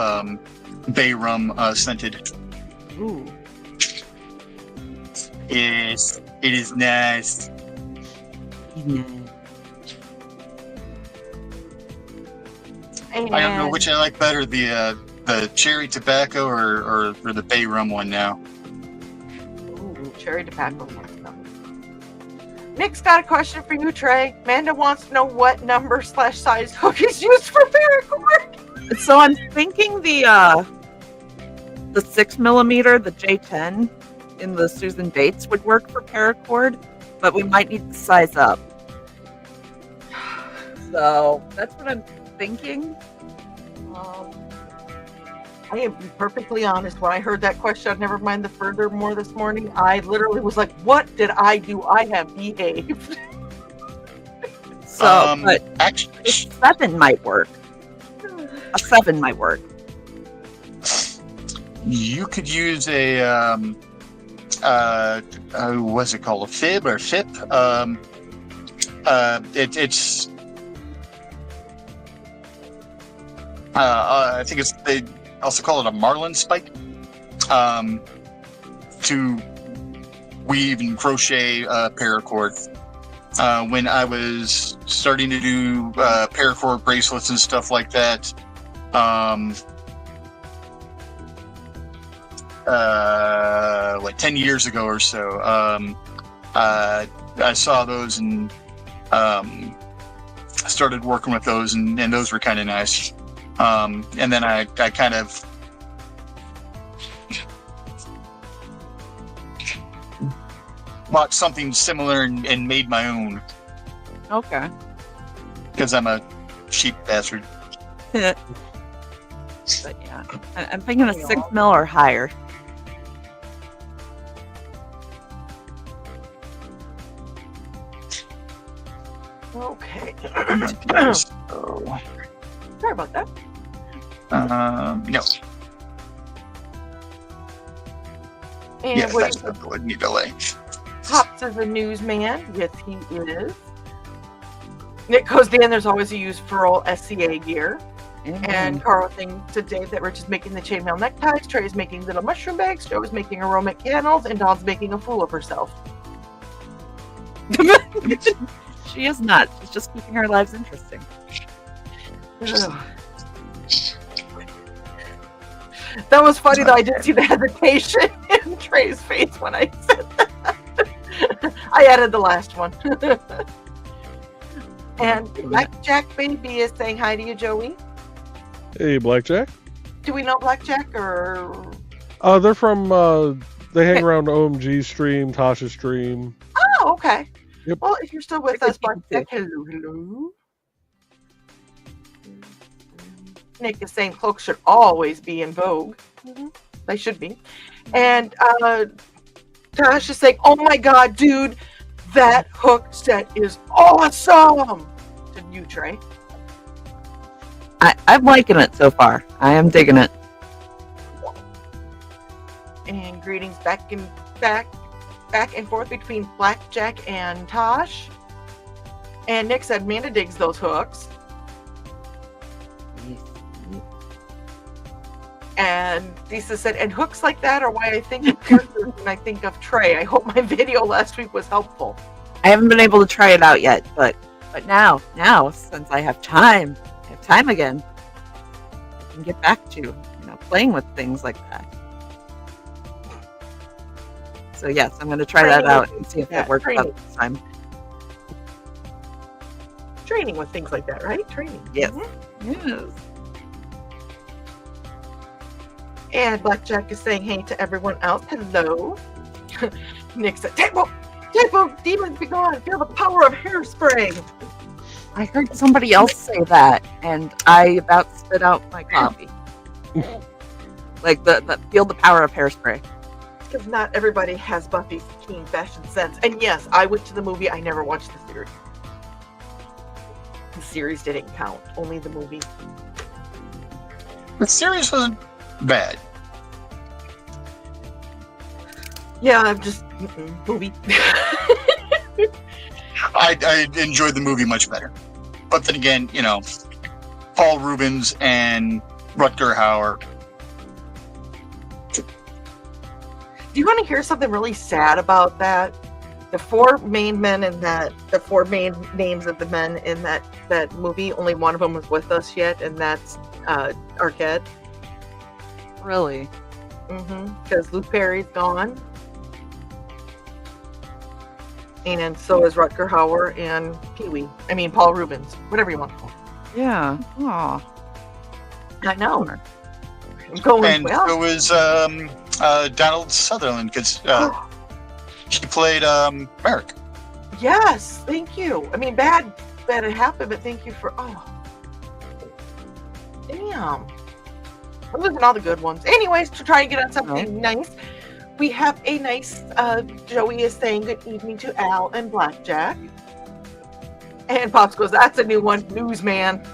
bay rum scented. Ooh. Yes, it is nice. And I don't know which I like better, the cherry tobacco or the bay rum one now. Ooh, cherry tobacco. Nick's got a question for you, Trey. Amanda wants to know what number/size hook is used for paracord. So I'm thinking the 6mm, the J10 in the Susan Bates would work for paracord, but we might need to size up. So that's what I'm thinking. I am perfectly honest. When I heard that question, never mind the furthermore this morning, I literally was like, what did I do? I have behaved. So, but actually, a 7 might work. A 7 might work. you could use a what's it called? A fib or FIP? It's I think they also call it a marlin spike, to weave and crochet paracord. When I was starting to do paracord bracelets and stuff like that, like 10 years ago or so, I saw those and started working with those, and those were kind of nice. And then I kind of bought something similar and made my own Okay. because I'm a cheap bastard. But yeah, I'm thinking of 6 mil or higher. Okay. So, Sorry about that. no. And Yes, what that's not the one. Need delay. Pops is a newsman. Yes, he is. Nick goes in. There's always a use for all SCA gear. And Carl thinks to Dave that Rich is making the chainmail neckties, Trey is making little mushroom bags, Joe is making aromatic candles, and Dawn's making a fool of herself. She is not. She's just keeping our lives interesting. That was funny though. I did see the hesitation in Trey's face when I said that. I added the last one. And Blackjack Baby is saying hi to you, Joey. Hey, Blackjack. Do we know Blackjack or? They're from. They hang around OMG stream, Tasha's stream. Oh, okay. Yep. Well, if you're still with us, Blackjack, hello. Nick is saying cloaks should always be in vogue. They should be. And Tash is saying, "Oh my God, dude, that hook set is awesome." To you, Trey. I'm liking it so far. I am digging it. And greetings back and forth between Blackjack and Tosh. And Nick said Amanda digs those hooks. And Lisa said, and hooks like that are why I think of characters when I think of Trey. I hope my video last week was helpful. I haven't been able to try it out yet, but now since I have time again, I can get back to playing with things like that. So yes, I'm going to try that out and see if that works out this time. Training with things like that, right? Training. Yes. Mm-hmm. Yes. And Blackjack is saying hey to everyone else. Hello. Nick said, Table, demons be gone. Feel the power of hairspray. I heard somebody else say that, and I about spit out my coffee. Like the feel the power of hairspray. Because not everybody has Buffy's keen fashion sense. And yes, I went to the movie. I never watched the series. The series didn't count. Only the movie. The series wasn't bad. Yeah, I'm just movie. I enjoyed the movie much better. But then again, Paul Rubens and Rutger Hauer. Do you want to hear something really sad about that? The 4 main men in that, the 4 main names of the men in that movie, only one of them is with us yet, and that's Arquette. Really? Because Luke Perry's gone. And so is Rutger Hauer and Paul Rubens, whatever you want to call him. Yeah. Aw. I know. I'm going And well. so was Donald Sutherland, because he played Merrick. Yes, thank you. I mean, bad it happened, but thank you for. Oh, damn. I'm losing all the good ones. Anyways, to try and get on something nice, we have a nice. Joey is saying good evening to Al and Blackjack, and Pops goes, "That's a new one, newsman."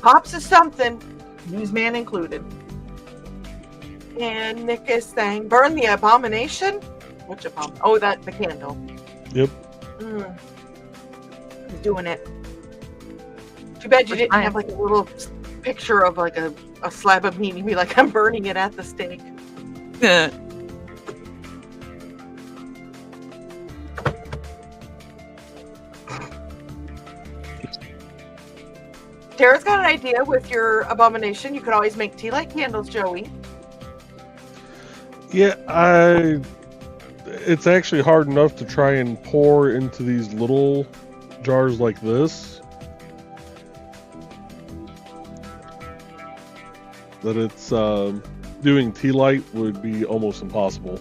Pops is something, newsman included. And Nick is saying, "Burn the abomination." Which abomination? Oh, the candle. Yep. He's doing it. Too bad you didn't have like a little picture of like a slab of meat and be like, "I'm burning it at the stake." Tara's got an idea with your abomination. You could always make tea light candles, Joey. Yeah, it's actually hard enough to try and pour into these little jars like this that it's doing tea light would be almost impossible.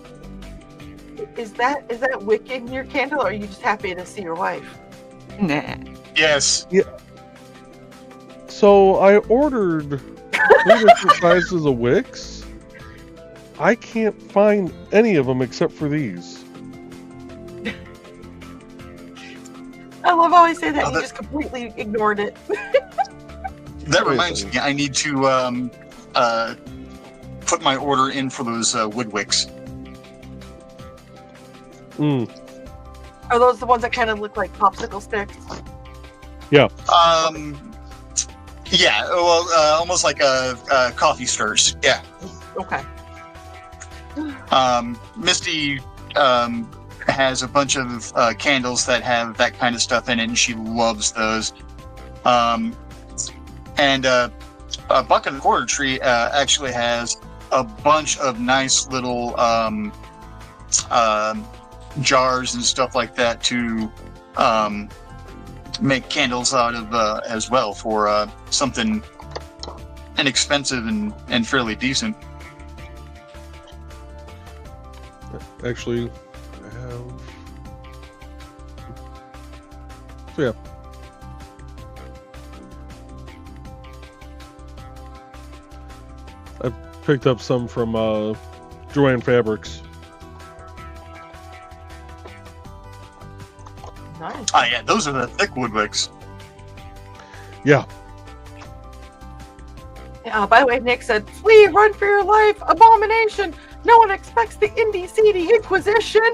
is that wick in your candle, or are you just happy to see your wife? Nah. Yes. So I ordered 3 different sizes of wicks. I can't find any of them except for these. I love how I say that. Oh, You that- just completely ignored it. That reminds me, I need to put my order in for those wood wicks. Mm. Are those the ones that kind of look like popsicle sticks? Yeah, well, almost like coffee stirs. Yeah. Okay. Misty has a bunch of candles that have that kind of stuff in it, and she loves those. And a Buck and a Quarter Tree actually has a bunch of nice little jars and stuff like that to make candles out of as well for something inexpensive and fairly decent. Actually, I have. So yeah. I picked up some from Joanne Fabrics. Nice. Ah, yeah, those are the thick wood wicks. Yeah. By the way, Nick said, "Flee, run for your life, abomination! No one expects the IndieCD Inquisition."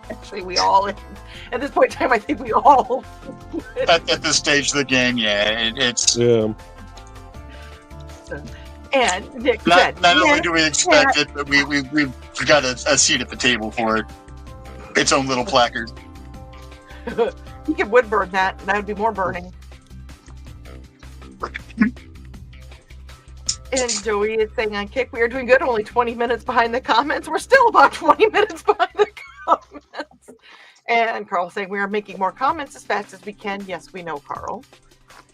Actually, we all, at this point in time, I think we all. At this stage of the game, yeah, it's Yeah. And Nick said, not only "Yeah, do we expect it, but we've got a seat at the table for it. Its own little placard. you could wood burn that, and that would be more burning." And Joey is saying on Kick, we are doing good, only 20 minutes behind the comments. We're still about 20 minutes behind the comments. And Carl saying we are making more comments as fast as we can. Yes, we know, Carl.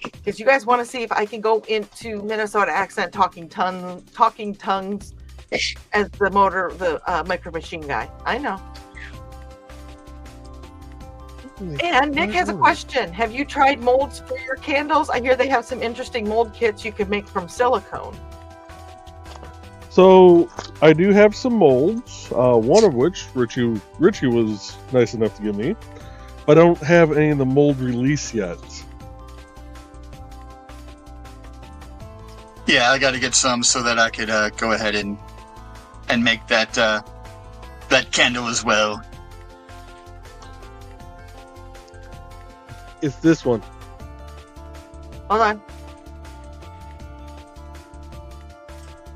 Because you guys want to see if I can go into Minnesota accent talking tongues as the micro machine guy. I know. And Nick has a question. Have you tried molds for your candles? I hear they have some interesting mold kits you can make from silicone. So I do have some molds, one of which Richie was nice enough to give me. But I don't have any of the mold release yet. Yeah, I got to get some so that I could go ahead and make that candle as well. It's this one. Hold on.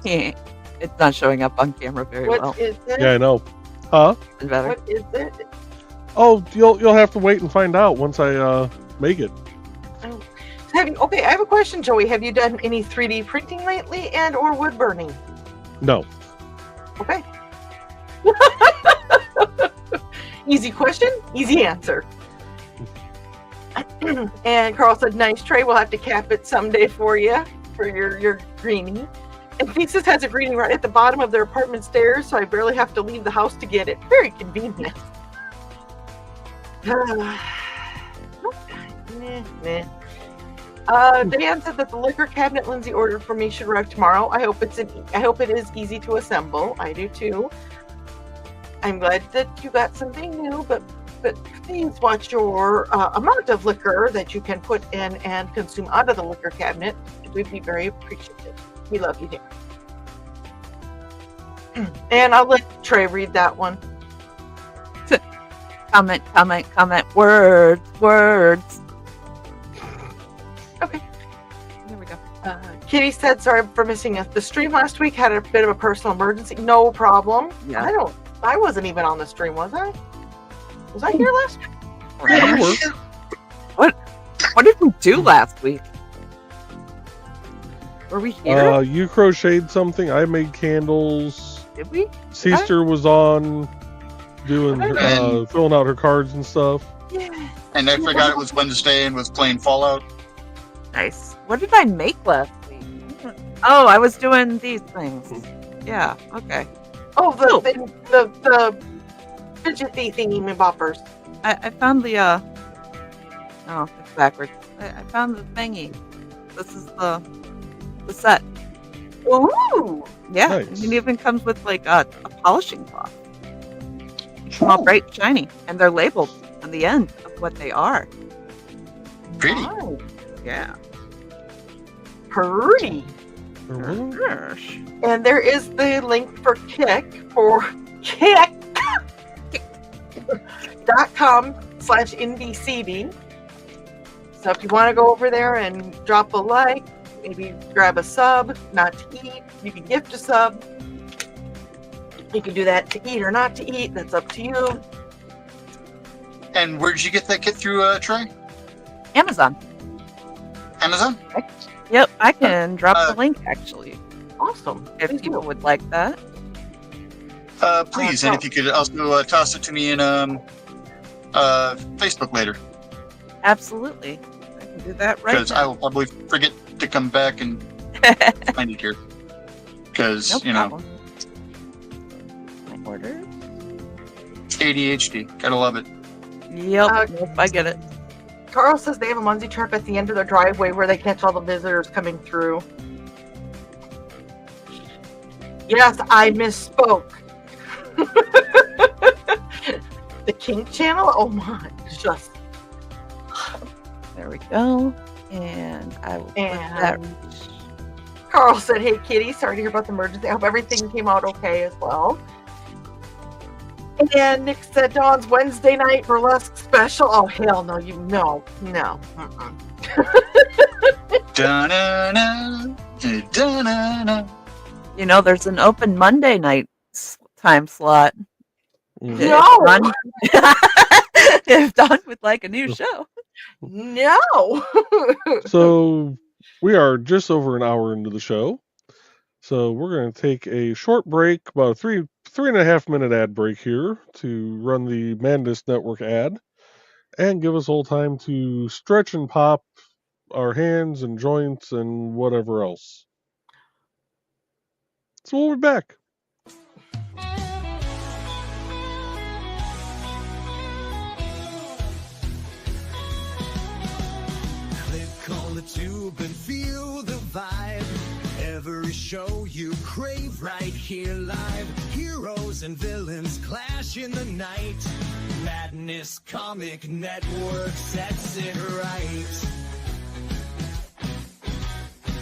It's not showing up on camera very well. What is it? Yeah, I know. Huh? It's better. What is it? Oh, you'll have to wait and find out once I make it. Okay, I have a question, Joey. Have you done any 3D printing lately and or wood burning? No. Okay. Easy question, easy answer. And Carl said, "Nice tray. We'll have to cap it someday for you for your greenie." And Thesis has a greenie right at the bottom of their apartment stairs, so I barely have to leave the house to get it. Very convenient. Dan said that the liquor cabinet Lindsay ordered for me should arrive tomorrow. I hope it is easy to assemble. I do too. I'm glad that you got something new, but please watch your amount of liquor that you can put in and consume out of the liquor cabinet. We'd be very appreciative. We love you, dear. And I'll let Trey read that one. Comment. Words. Okay. There we go. Kitty said, "Sorry for missing us. The stream last week had a bit of a personal emergency." No problem. Yeah. I wasn't even on the stream, was I? Was I here last week? Yeah, you were. What did we do last week? Were we here? You crocheted something. I made candles. Did we? Sister was on doing filling out her cards and stuff. Yeah. And I forgot it was Wednesday and was playing Fallout. Nice. What did I make last week? Oh, I was doing these things. Yeah. Okay. Oh, the fidgety thingy boppers. I found the oh, it's backwards. I found the thingy. This is the set. Ooh. Yeah, Nice. and it even comes with like a polishing cloth. They come all bright and shiny, and they're labeled on the end of what they are. Pretty. Oh, Yeah. pretty. Gosh. And there is the link for Kick .com/IndieCD. So if you want to go over there and drop a like, maybe grab a sub, not to eat, you can gift a sub. You can do that to eat or not to eat. That's up to you. And where did you get that kit through, Troy? Amazon. Amazon? Yep, I can drop the link actually Awesome. if Please people do. would like that. Please, and if you could also toss it to me in Facebook later, Absolutely, I can do that right because I now. will probably forget to come back and find it here. Because No you know, problem. My order. ADHD, gotta love it. Yep, nope, I get it. Carl says they have a Munzie trap at the end of their driveway where they catch all the visitors coming through. Yes, I misspoke. The Kink channel? Oh my, just. There we go, and I will put that. And Carl said, "Hey Kitty, sorry to hear about the emergency. I hope everything came out okay as well." And Nick said, "Dawn's Wednesday night burlesque special." Oh hell no, no. Mm-mm. Da-na-na, da-na-na. You know, there's an open Monday night time slot. No. If Dawn would like a new show. No. So we are just over an hour into the show. So we're going to take a short break, about a three and a half minute ad break here to run the Madness Network ad and give us all time to stretch and pop our hands and joints and whatever else. So we'll be back. Click on the tube and feel the vibe. Every show you crave right here live. Heroes and villains clash in the night. Madness Comic Network sets it right.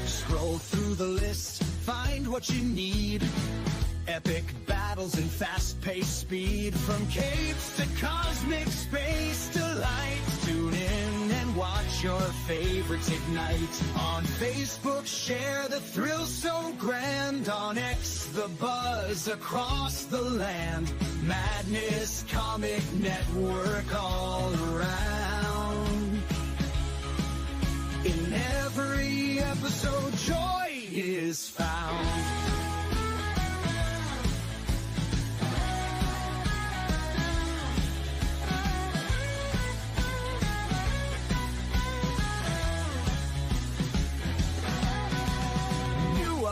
Scroll through the list, find what you need. Epic battles and fast-paced speed. From capes to cosmic space delights. Tune in and watch your favorites ignite. On Facebook, share the thrill so grand. On X, the buzz across the land. Madness Comic Network all around. In every episode, joy is found.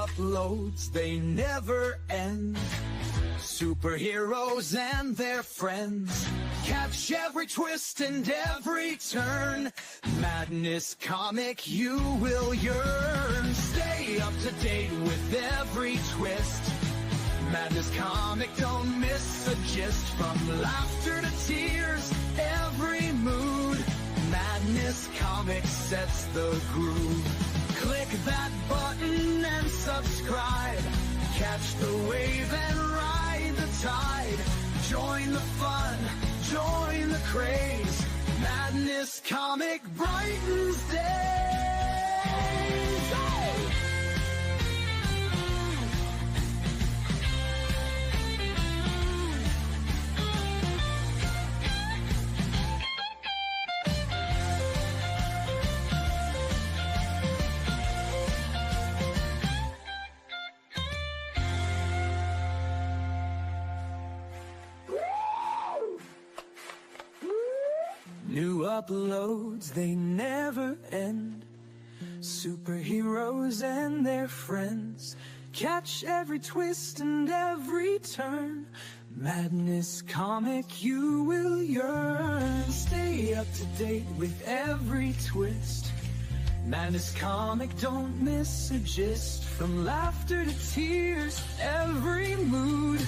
Uploads, they never end. Superheroes and their friends catch every twist and every turn. Madness Comic, you will yearn. Stay up to date with every twist. Madness Comic, don't miss a gist. From laughter to tears, every mood. Madness Comic sets the groove. Click that button and subscribe. Catch the wave and ride the tide. Join the fun, join the craze. Madness Comic brightens days. New uploads, they never end. Superheroes and their friends Catch every twist and every turn. Madness comic, you will yearn. Stay up to date with every twist. Madness comic, don't miss a gist. From laughter to tears, every mood.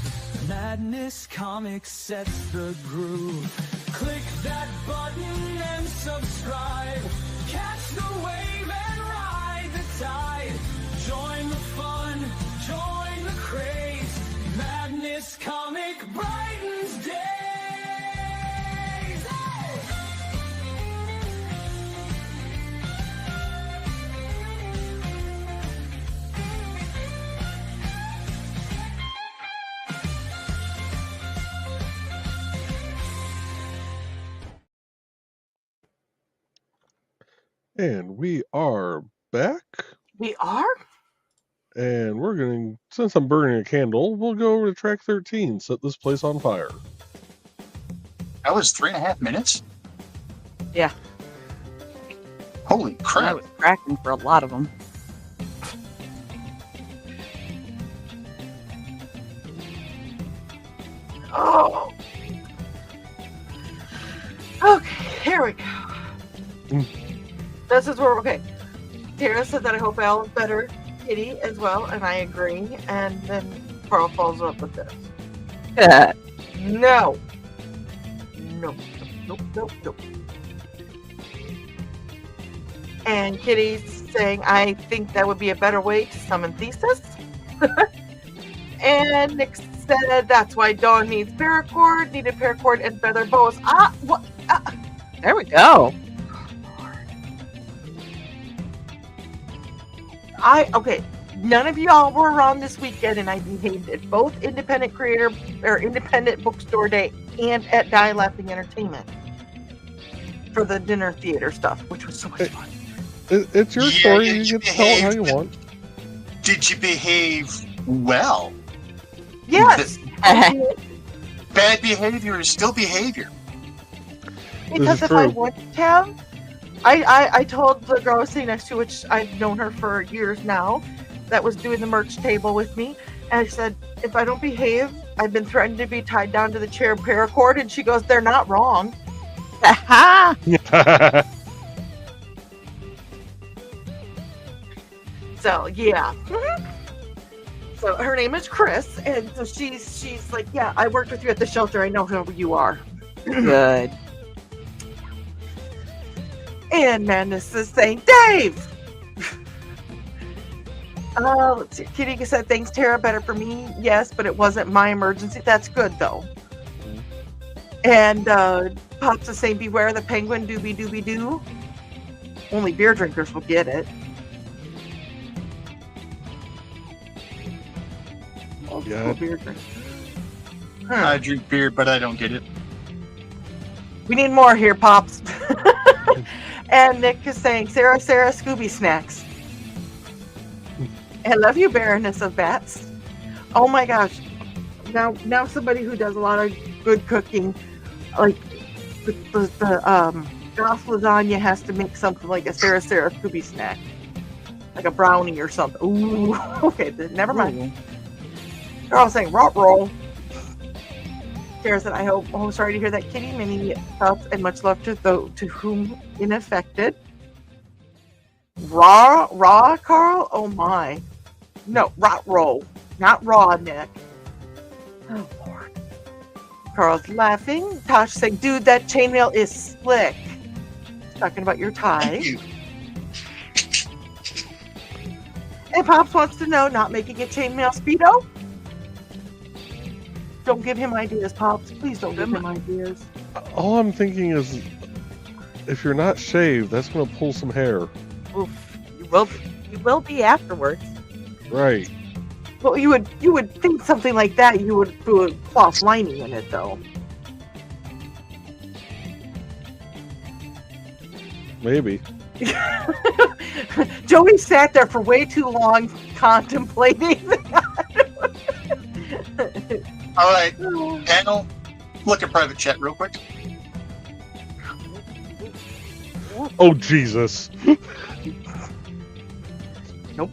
Madness comic sets the groove. Click that button and subscribe. Catch the wave and ride the tide. Join the fun, join the craze. Madness comic brightens days. Hey! And we are back. We are? And we're going to, since I'm burning a candle, we'll go over to track 13, set this place on fire. That was 3.5 minutes? Yeah. Holy I crap. was cracking for a lot of them. Oh. Okay, here we go. This is where, okay. Tara said that I hope Al is better, Kitty as well, and I agree. And then Carl follows up with this. No. Nope. Nope. Nope. Nope. And Kitty's saying, I think that would be a better way to summon Thesis. And Nick said that's why Dawn needs paracord, needed paracord and feather bows. Ah, what? Ah. There we go. Okay. None of y'all were around this weekend, and I behaved at both Independent Creator or Independent Bookstore Day and at Die Laughing Entertainment for the dinner theater stuff, which was so much fun. It's your Yeah, story. yeah, You you get to tell it how you behaved. want. Did you behave well? Yes, Bad behavior is still behavior. because is if I true. wouldn't have, I told the girl I was sitting next to, which I've known her for years now, that was doing the merch table with me, and I said, if I don't behave, I've been threatened to be tied down to the chair paracord, and she goes, they're not wrong. So yeah. So her name is Chris, and so she's like, yeah, I worked with you at the shelter. I know who you are. Good. And Madness is saying, Dave. Let's see. Kitty said, thanks, Tara. Better for me, yes, but it wasn't my emergency. That's good though. And Pops is saying, beware the penguin, doobie doobie doo. Only beer drinkers will get it. Yeah. Beer drinkers. I drink beer, but I don't get it. We need more here, Pops. And Nick is saying, Sarah, Scooby snacks. I love you, Baroness of Bats. Oh my gosh. Now somebody who does a lot of good cooking, like the Goss lasagna has to make something like a Sarah Scooby snack. Like a brownie or something. Ooh, okay, never mind. They're all saying rot roll. Sarah said, I'm sorry to hear that, Kitty. Many thoughts and much love to whom unaffected. Raw, Carl? Oh my. No, rot roll. Not raw, Nick. Oh, Lord. Carl's laughing. Tosh saying, dude, that chainmail is slick. Talking about your tie. Thank you. And Pops wants to know, not making a chainmail Speedo? Don't give him ideas, Pops. Please don't give him ideas. All I'm thinking is, if you're not shaved, that's going to pull some hair. Oof. You will be afterwards. Right. Well, you would think something like that. You would put a cloth lining in it, though. Maybe. Joey sat there for way too long contemplating. All right, panel, look at private chat real quick. Oh, Jesus. Nope.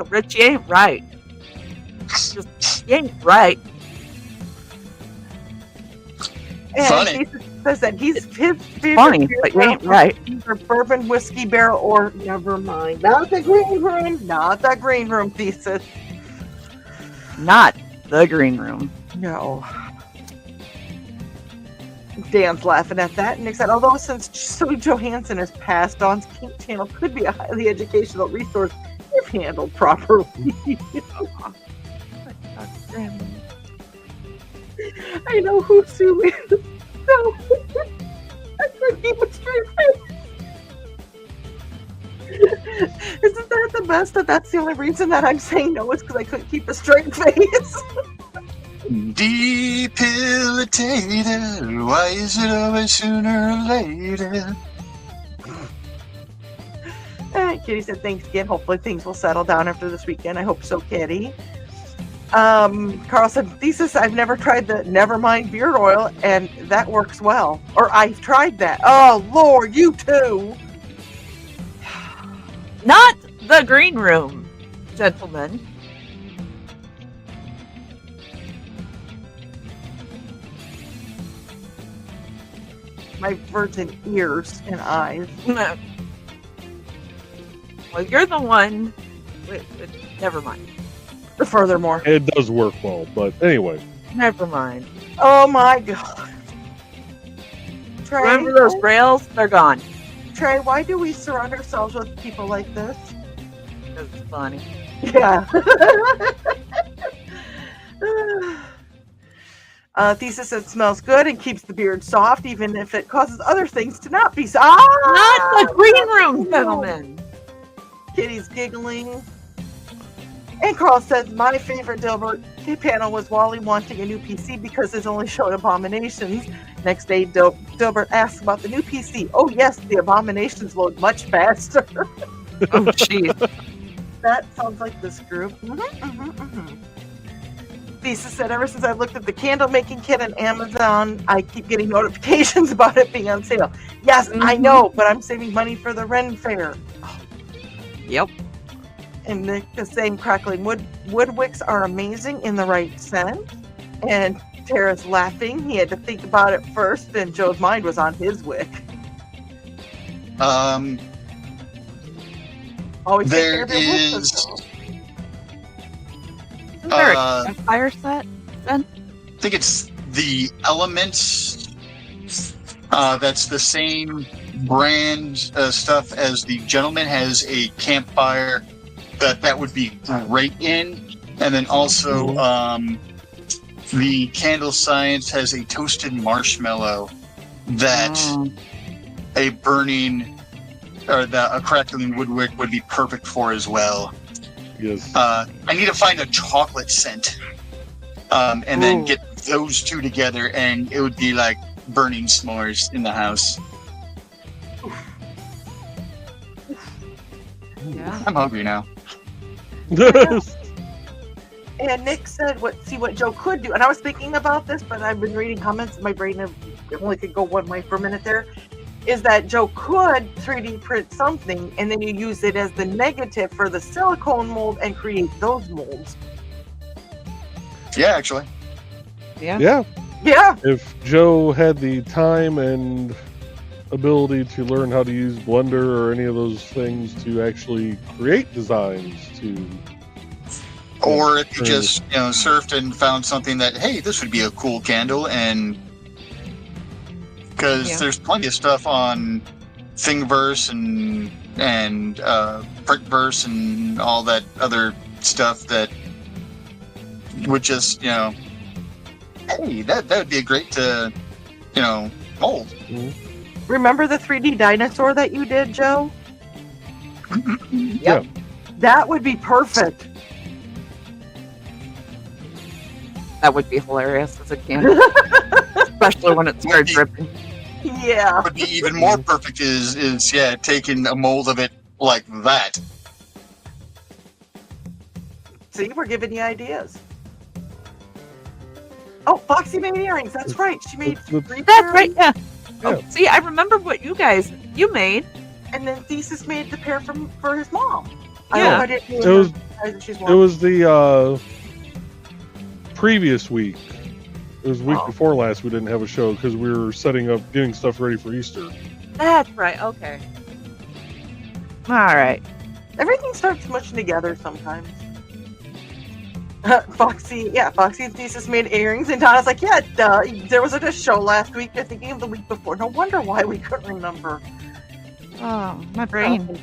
Richie ain't right. You ain't right. And Funny. he says that his favorite Funny, beer but you ain't barrel right. are either bourbon whiskey barrel or never mind. Not the green room. Not the green room thesis. Not the green room. No. Dan's laughing at that, and Nick said, although since Sue Johansson has passed, Dawn's Kink channel could be a highly educational resource if handled properly. I know who Sue is. No. I couldn't keep a straight face. Isn't that the best? That's the only reason that I'm saying no is because I couldn't keep a straight face. Debilitated. Why is it always sooner or later? Kitty said, thanks again. Hopefully things will settle down after this weekend. I hope so, Kitty. Carl said, thesis, I've never tried the Nevermind beard oil, and that works well. Or I've tried that. Oh, Lord, you too. Not the green room, gentlemen. My virgin ears and eyes. Well, you're the one with never mind. Furthermore. It does work well, but anyway. Never mind. Oh my God. Trey, Remember those rails? They're gone. Trey, why do we surround ourselves with people like this? Because it's funny. Yeah. Thesis, it smells good and keeps the beard soft, even if it causes other things to not be soft. Not the green room, gentlemen. Kitty's giggling. And Carl says, my favorite Dilbert panel was Wally wanting a new PC because it's only showed abominations. Next day, Dilbert asks about the new PC. Oh, yes, the abominations load much faster. Oh, jeez. That sounds like this group. Lisa said, ever since I've looked at the candle making kit on Amazon, I keep getting notifications about it being on sale. Yes, I know, but I'm saving money for the Ren Fair. Yep. And Nick is saying crackling wood wicks are amazing in the right sense. And Tara's laughing. He had to think about it first, and Joe's mind was on his wick. Always take care There of your wick, is. Joe. Isn't there a fire set then? I think it's the Elements. That's the same brand stuff as the Gentleman has a campfire that would be great in, and then also the Candle Science has a toasted marshmallow that a burning or a crackling woodwick would be perfect for as well. Yes. I need to find a chocolate scent, and then get those two together, and it would be like burning s'mores in the house. Yeah. I'm hungry now. And Nick said, see what Joe could do. And I was thinking about this, but I've been reading comments. My brain only could go one way for a minute there. Is that Joe could 3D print something, and then you use it as the negative for the silicone mold and create those molds. Yeah, actually. Yeah. Yeah. Yeah. If Joe had the time and ability to learn how to use Blender or any of those things to actually create designs to... Or if you just, surfed and found something that, hey, this would be a cool candle, and because there's plenty of stuff on Thingiverse and Printverse and all that other stuff that would just, hey, that would be a great to, mold. Mm-hmm. Remember the 3D dinosaur that you did, Joe? Yeah. That would be perfect. That would be hilarious as a candle. Especially when it starts dripping. Yeah. What would be even more perfect is taking a mold of it like that. See, we're giving you ideas. Oh, Foxy made earrings. That's right. She made three That's right, yeah. Yeah. Oh, see, I remember what you made. And then Thesis made the pair for his mom. Yeah. I didn't It was the previous week. It was the week Oh. before last we didn't have a show because we were setting up, getting stuff ready for Easter. That's right. Okay. All right. Everything starts mushing together sometimes. Foxy and Thesis made earrings, and Donna's like, yeah, duh, there was a show last week. They're thinking of the week before. No wonder why we couldn't remember. Oh, my brain.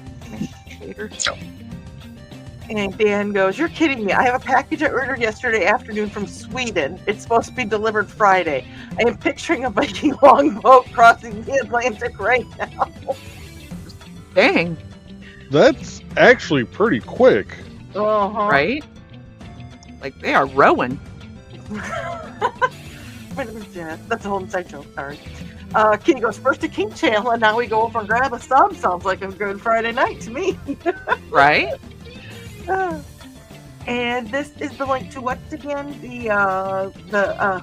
And Dan goes, you're kidding me. I have a package I ordered yesterday afternoon from Sweden. It's supposed to be delivered Friday. I am picturing a Viking longboat crossing the Atlantic right now. Dang. That's actually pretty quick. Uh-huh. Right? Like they are rowing. That's a whole inside joke. Sorry. Kitty goes first to King Channel, and now we go over and grab a sub. Sounds like a good Friday night to me. Right? And this is the link to what again? The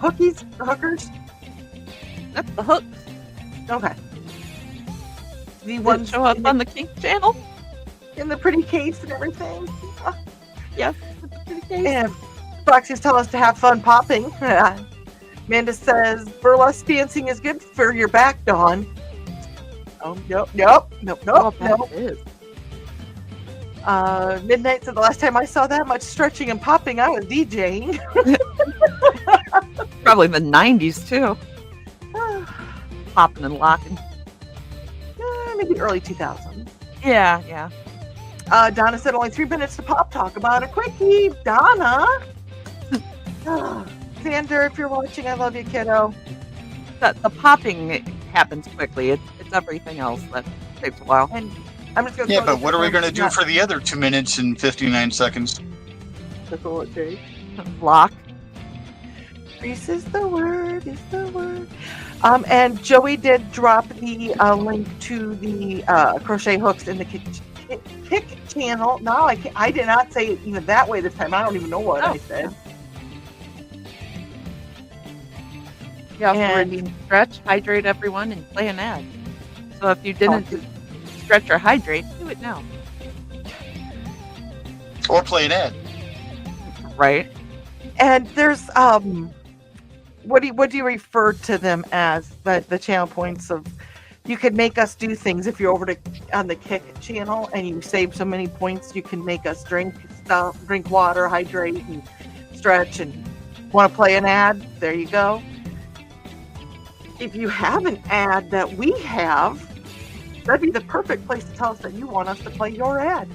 hookies, the hookers. That's the hook. Okay. The Did it ones show up on the Kink channel? in the pretty case and everything. Yes. With the pretty case. And Foxy's tell us to have fun popping. Amanda says burlesque dancing is good for your back, Dawn. Oh, nope. Oh, Nope. that is. Midnight said the last time I saw that much stretching and popping, I was DJing. Probably the 90s too. Popping and locking. Maybe early 2000s. Yeah. Donna said only 3 minutes to pop talk about a quickie. Donna. Xander, if you're watching, I love you, kiddo. The popping it happens quickly. It's everything else that takes a while. And I'm just gonna Yeah, throw but this what are we in going to do there. for the other 2 minutes and 59 seconds? That's all it takes. Block. Grease is the word. And Joey did drop the link to the crochet hooks in the kick channel. No, I did not say it even that way this time. I don't even know what I said. You also And- redeem stretch, hydrate everyone, and play an ad. So if you didn't stretch or hydrate, do it now. Or play an ad? Right? And there's what do you refer to them as? The channel points of you could make us do things if you're over on the Kick channel and you save so many points. You can make us drink water, hydrate, and stretch. And want to play an ad? There you go. If you have an ad that we have, that'd be the perfect place to tell us that you want us to play your ad.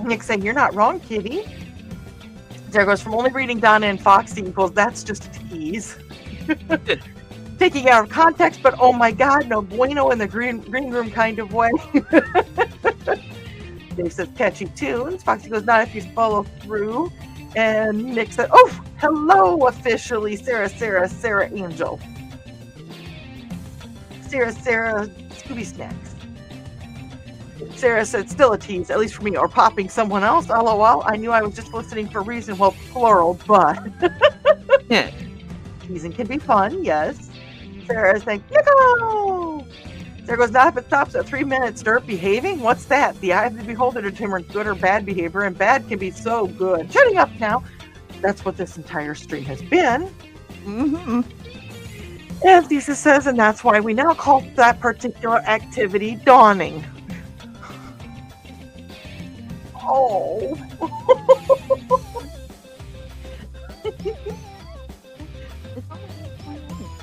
Nick saying, you're not wrong, Kitty. There goes from only reading Donna and Foxy equals that's just a tease. Taking out of context, but oh my god, no bueno in the green room kind of way. Dave says catchy tunes. Foxy goes, not if you follow through. And Nick said, oh, hello officially, Sarah Angel. Sarah, Scooby Snacks. Sarah said, still a tease, at least for me, or popping someone else. LOL. I knew I was just listening for a reason. Well, plural, but Yeah. teasing can be fun, yes. Sarah is saying, Yoko! There goes, not if it stops at 3 minutes. Dirt behaving? What's that? The eye of the beholder determines good or bad behavior, and bad can be so good. Shutting up now. That's what this entire stream has been. Mm-hmm. And Thesis says, and that's why we now call that particular activity dawning. Oh.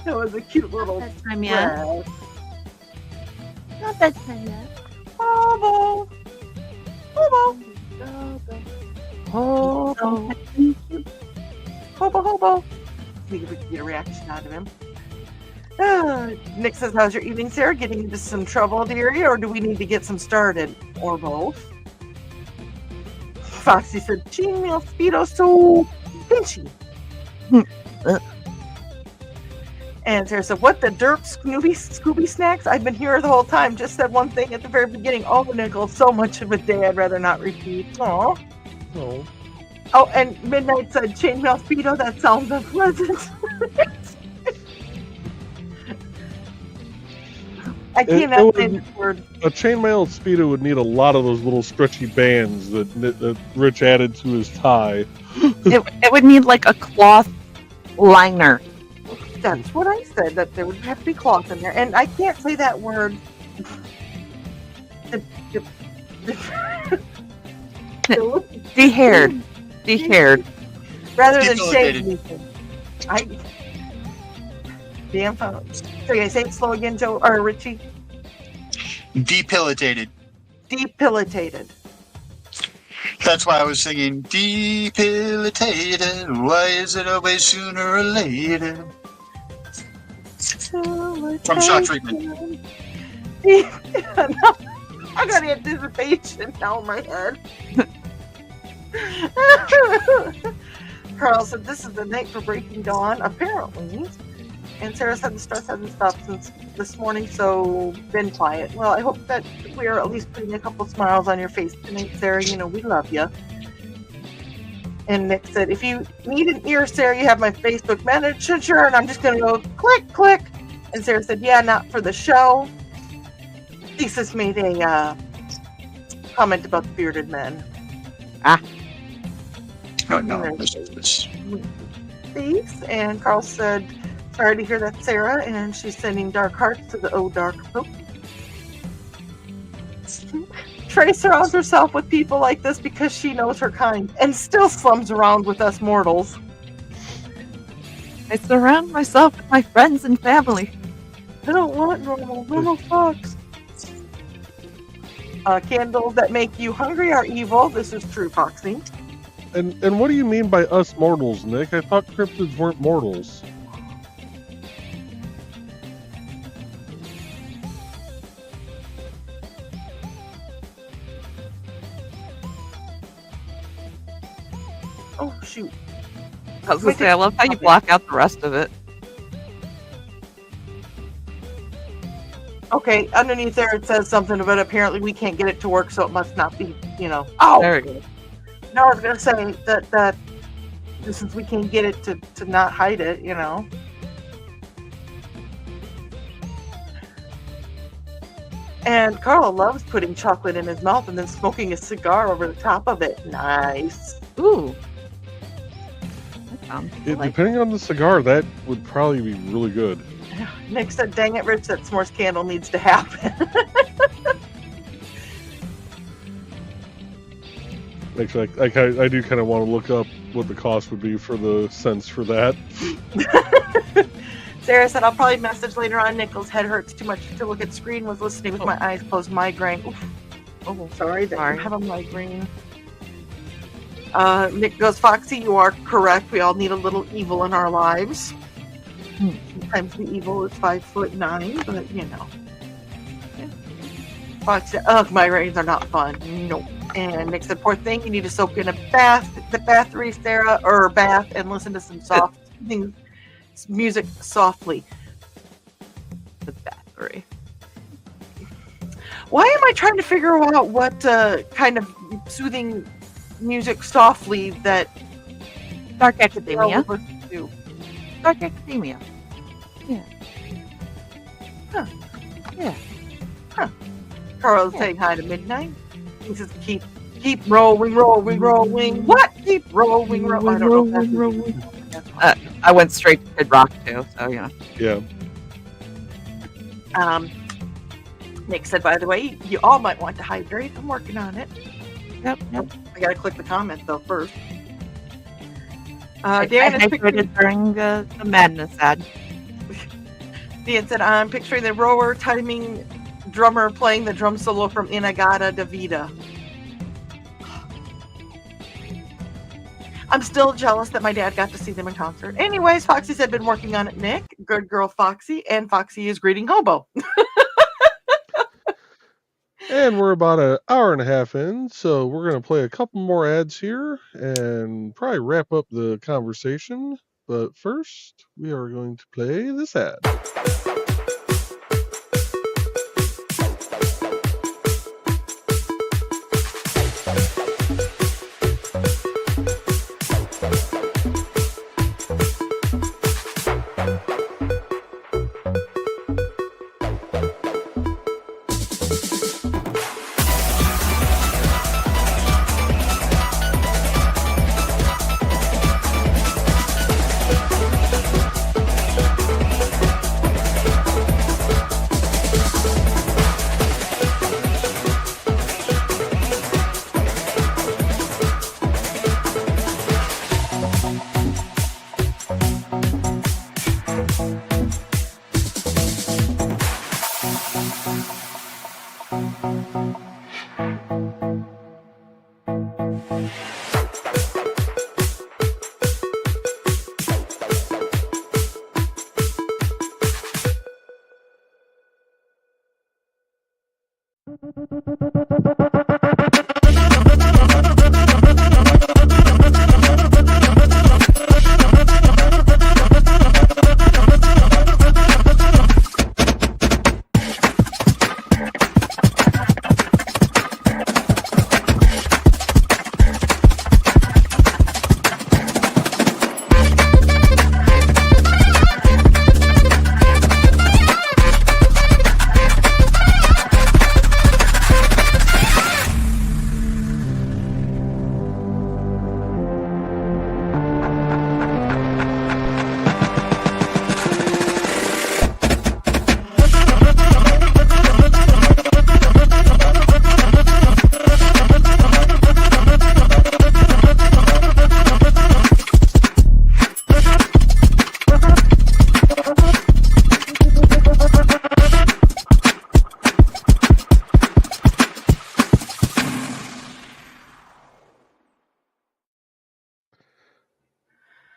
That was a cute little Bedtime yet? breath. Not bedtime yet. Hobo. Hobo. Oh. Hobo. See if we can get a reaction out of him. Nick says, how's your evening, Sarah? Getting into some trouble, dearie, or do we need to get some started? Or both? Foxy said, chainmail speedo so pinchy. And Sarah said, what the derp Scooby Snacks? I've been here the whole time. Just said one thing at the very beginning. Oh, Nickel, so much of a day I'd rather not repeat. Aw. Oh. Oh, and Midnight said, chainmail speedo, that sounds unpleasant. I cannot say this word. A chainmail Speedo would need a lot of those little stretchy bands that Rich added to his tie. It would need like a cloth liner. That's what I said, that there would have to be cloth in there. And I can't say that word. Dehaired. Rather than Debilitated. shaved. Damn phone. So you say it slow again, Joe or Richie? Debilitated. Debilitated. That's why I was singing debilitated. Why is it always sooner or later? From Shot Treatment. I got anticipation now in my head. Carl said this is the night for Breaking Dawn, apparently. And Sarah said the stress hasn't stopped since this morning, so been quiet. Well, I hope that we are at least putting a couple smiles on your face tonight, Sarah. You know, we love you. And Nick said, if you need an ear, Sarah, you have my Facebook Messenger, and I'm just going to go click, click. And Sarah said, yeah, not for the show. Thesis made a comment about the bearded men. No. Thanks. And Carl said, sorry to hear that, Sarah, and she's sending dark hearts to the dark hope. Trey surrounds herself with people like this because she knows her kind and still slums around with us mortals. I surround myself with my friends and family. I don't want normal fucks. Candles that make you hungry are evil. This is true, Foxy. And what do you mean by us mortals, Nick? I thought cryptids weren't mortals. Oh, shoot. I was gonna say, I love how you block out the rest of it. Okay, underneath there it says something about apparently we can't get it to work, so it must not be, Oh! There it is. No, I was going to say that since we can't get it to not hide it, And Carl loves putting chocolate in his mouth and then smoking a cigar over the top of it. Nice. Ooh. That sounds Depending on the cigar, that would probably be really good. Nick said, dang it, Rich, that s'mores candle needs to happen. Actually, I do kind of want to look up what the cost would be for the scents for that. Sarah said, I'll probably message later on. Nichols' head hurts too much to look at screen. Was listening with my eyes closed. Migraine. Oof. Oh, sorry that you have a migraine. Nick goes, Foxy, you are correct. We all need a little evil in our lives. Sometimes the evil is 5'9", but Foxy said, ugh, migraines are not fun. Nope. And Nick said, poor thing, you need to soak in the bath, Sarah, or bath, and listen to some soft music softly. The battery. Why am I trying to figure out what kind of soothing music softly that Dark Academia? Dark Academia. Yeah. Huh. Yeah. Huh. Carl's saying hi to Midnight. He says, keep rolling. What? Keep rolling. I don't know. I went straight to Kid Rock too, so Yeah. Nick said, by the way, you all might want to hydrate. I'm working on it. Yep. I gotta click the comment though first. I Dan is hydrated during the madness ad. Dan said, I'm picturing the rower timing drummer playing the drum solo from In-A-Gadda-Da-Vida. I'm still jealous that my dad got to see them in concert. Anyways, Foxy said, been working on it, Nick. Good girl, Foxy. And Foxy is greeting Hobo. And we're about an hour and a half in, so we're going to play a couple more ads here and probably wrap up the conversation. But first, we are going to play this ad.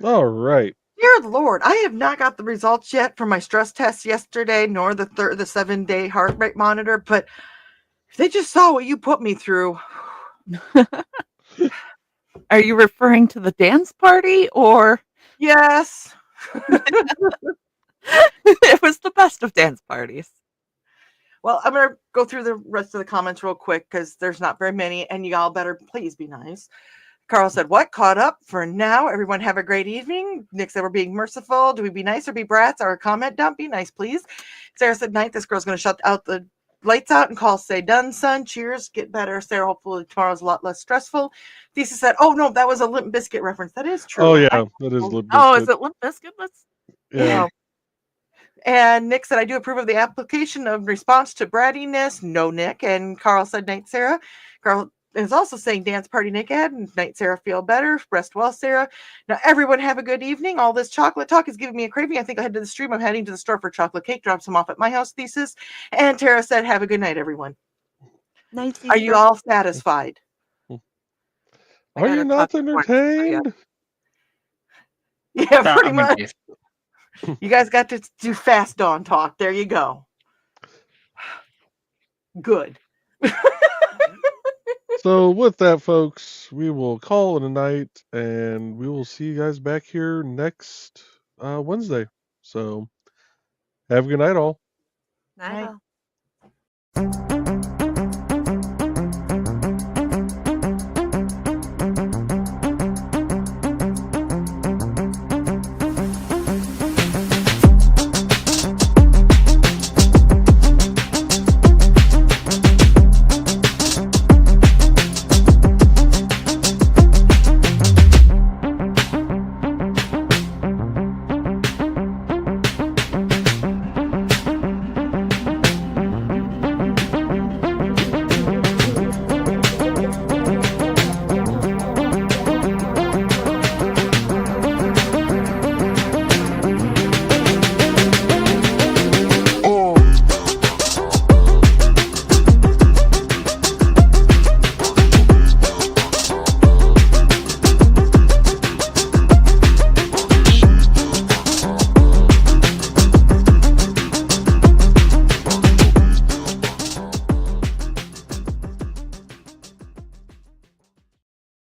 All right. Dear Lord, I have not got the results yet from my stress test yesterday, nor the 7-day heart rate monitor. But if they just saw what you put me through, Are you referring to the dance party or yes. it was the best of dance parties? Well, I'm going to go through the rest of the comments real quick because there's not very many, and y'all better please be nice. Carl said, what? Caught up for now. Everyone have a great evening. Nick said, we're being merciful. Do we be nice or be brats? Our comment, don't be nice, please. Sarah said, night. This girl's going to shut out the lights out and call, say, done, son. Cheers. Get better. Sarah, hopefully tomorrow's a lot less stressful. Thesis said, oh, no, that was a Limp Biscuit reference. That is true. Oh yeah, that is Limp Oh, is Bizkit. it Limp Bizkit? Let's Yeah. And Nick said, I do approve of the application of response to brattiness. No, Nick. And Carl said, night, Sarah. Carl is also saying dance party, Nick Ed. And night, Sarah, feel better. Rest well, Sarah. Now, everyone have a good evening. All this chocolate talk is giving me a craving. I think I'll head to the stream. I'm heading to the store for chocolate cake. Drop some off at my house, Thesis. And Tara said, have a good night, everyone. Nice. Are you all satisfied? Are you not entertained? Yeah, pretty I'm much. engaged. You guys got to do fast dawn talk. There you go. Good. So with that, folks, we will call it a night, and we will see you guys back here next Wednesday. So have a good night, all. Night. Night.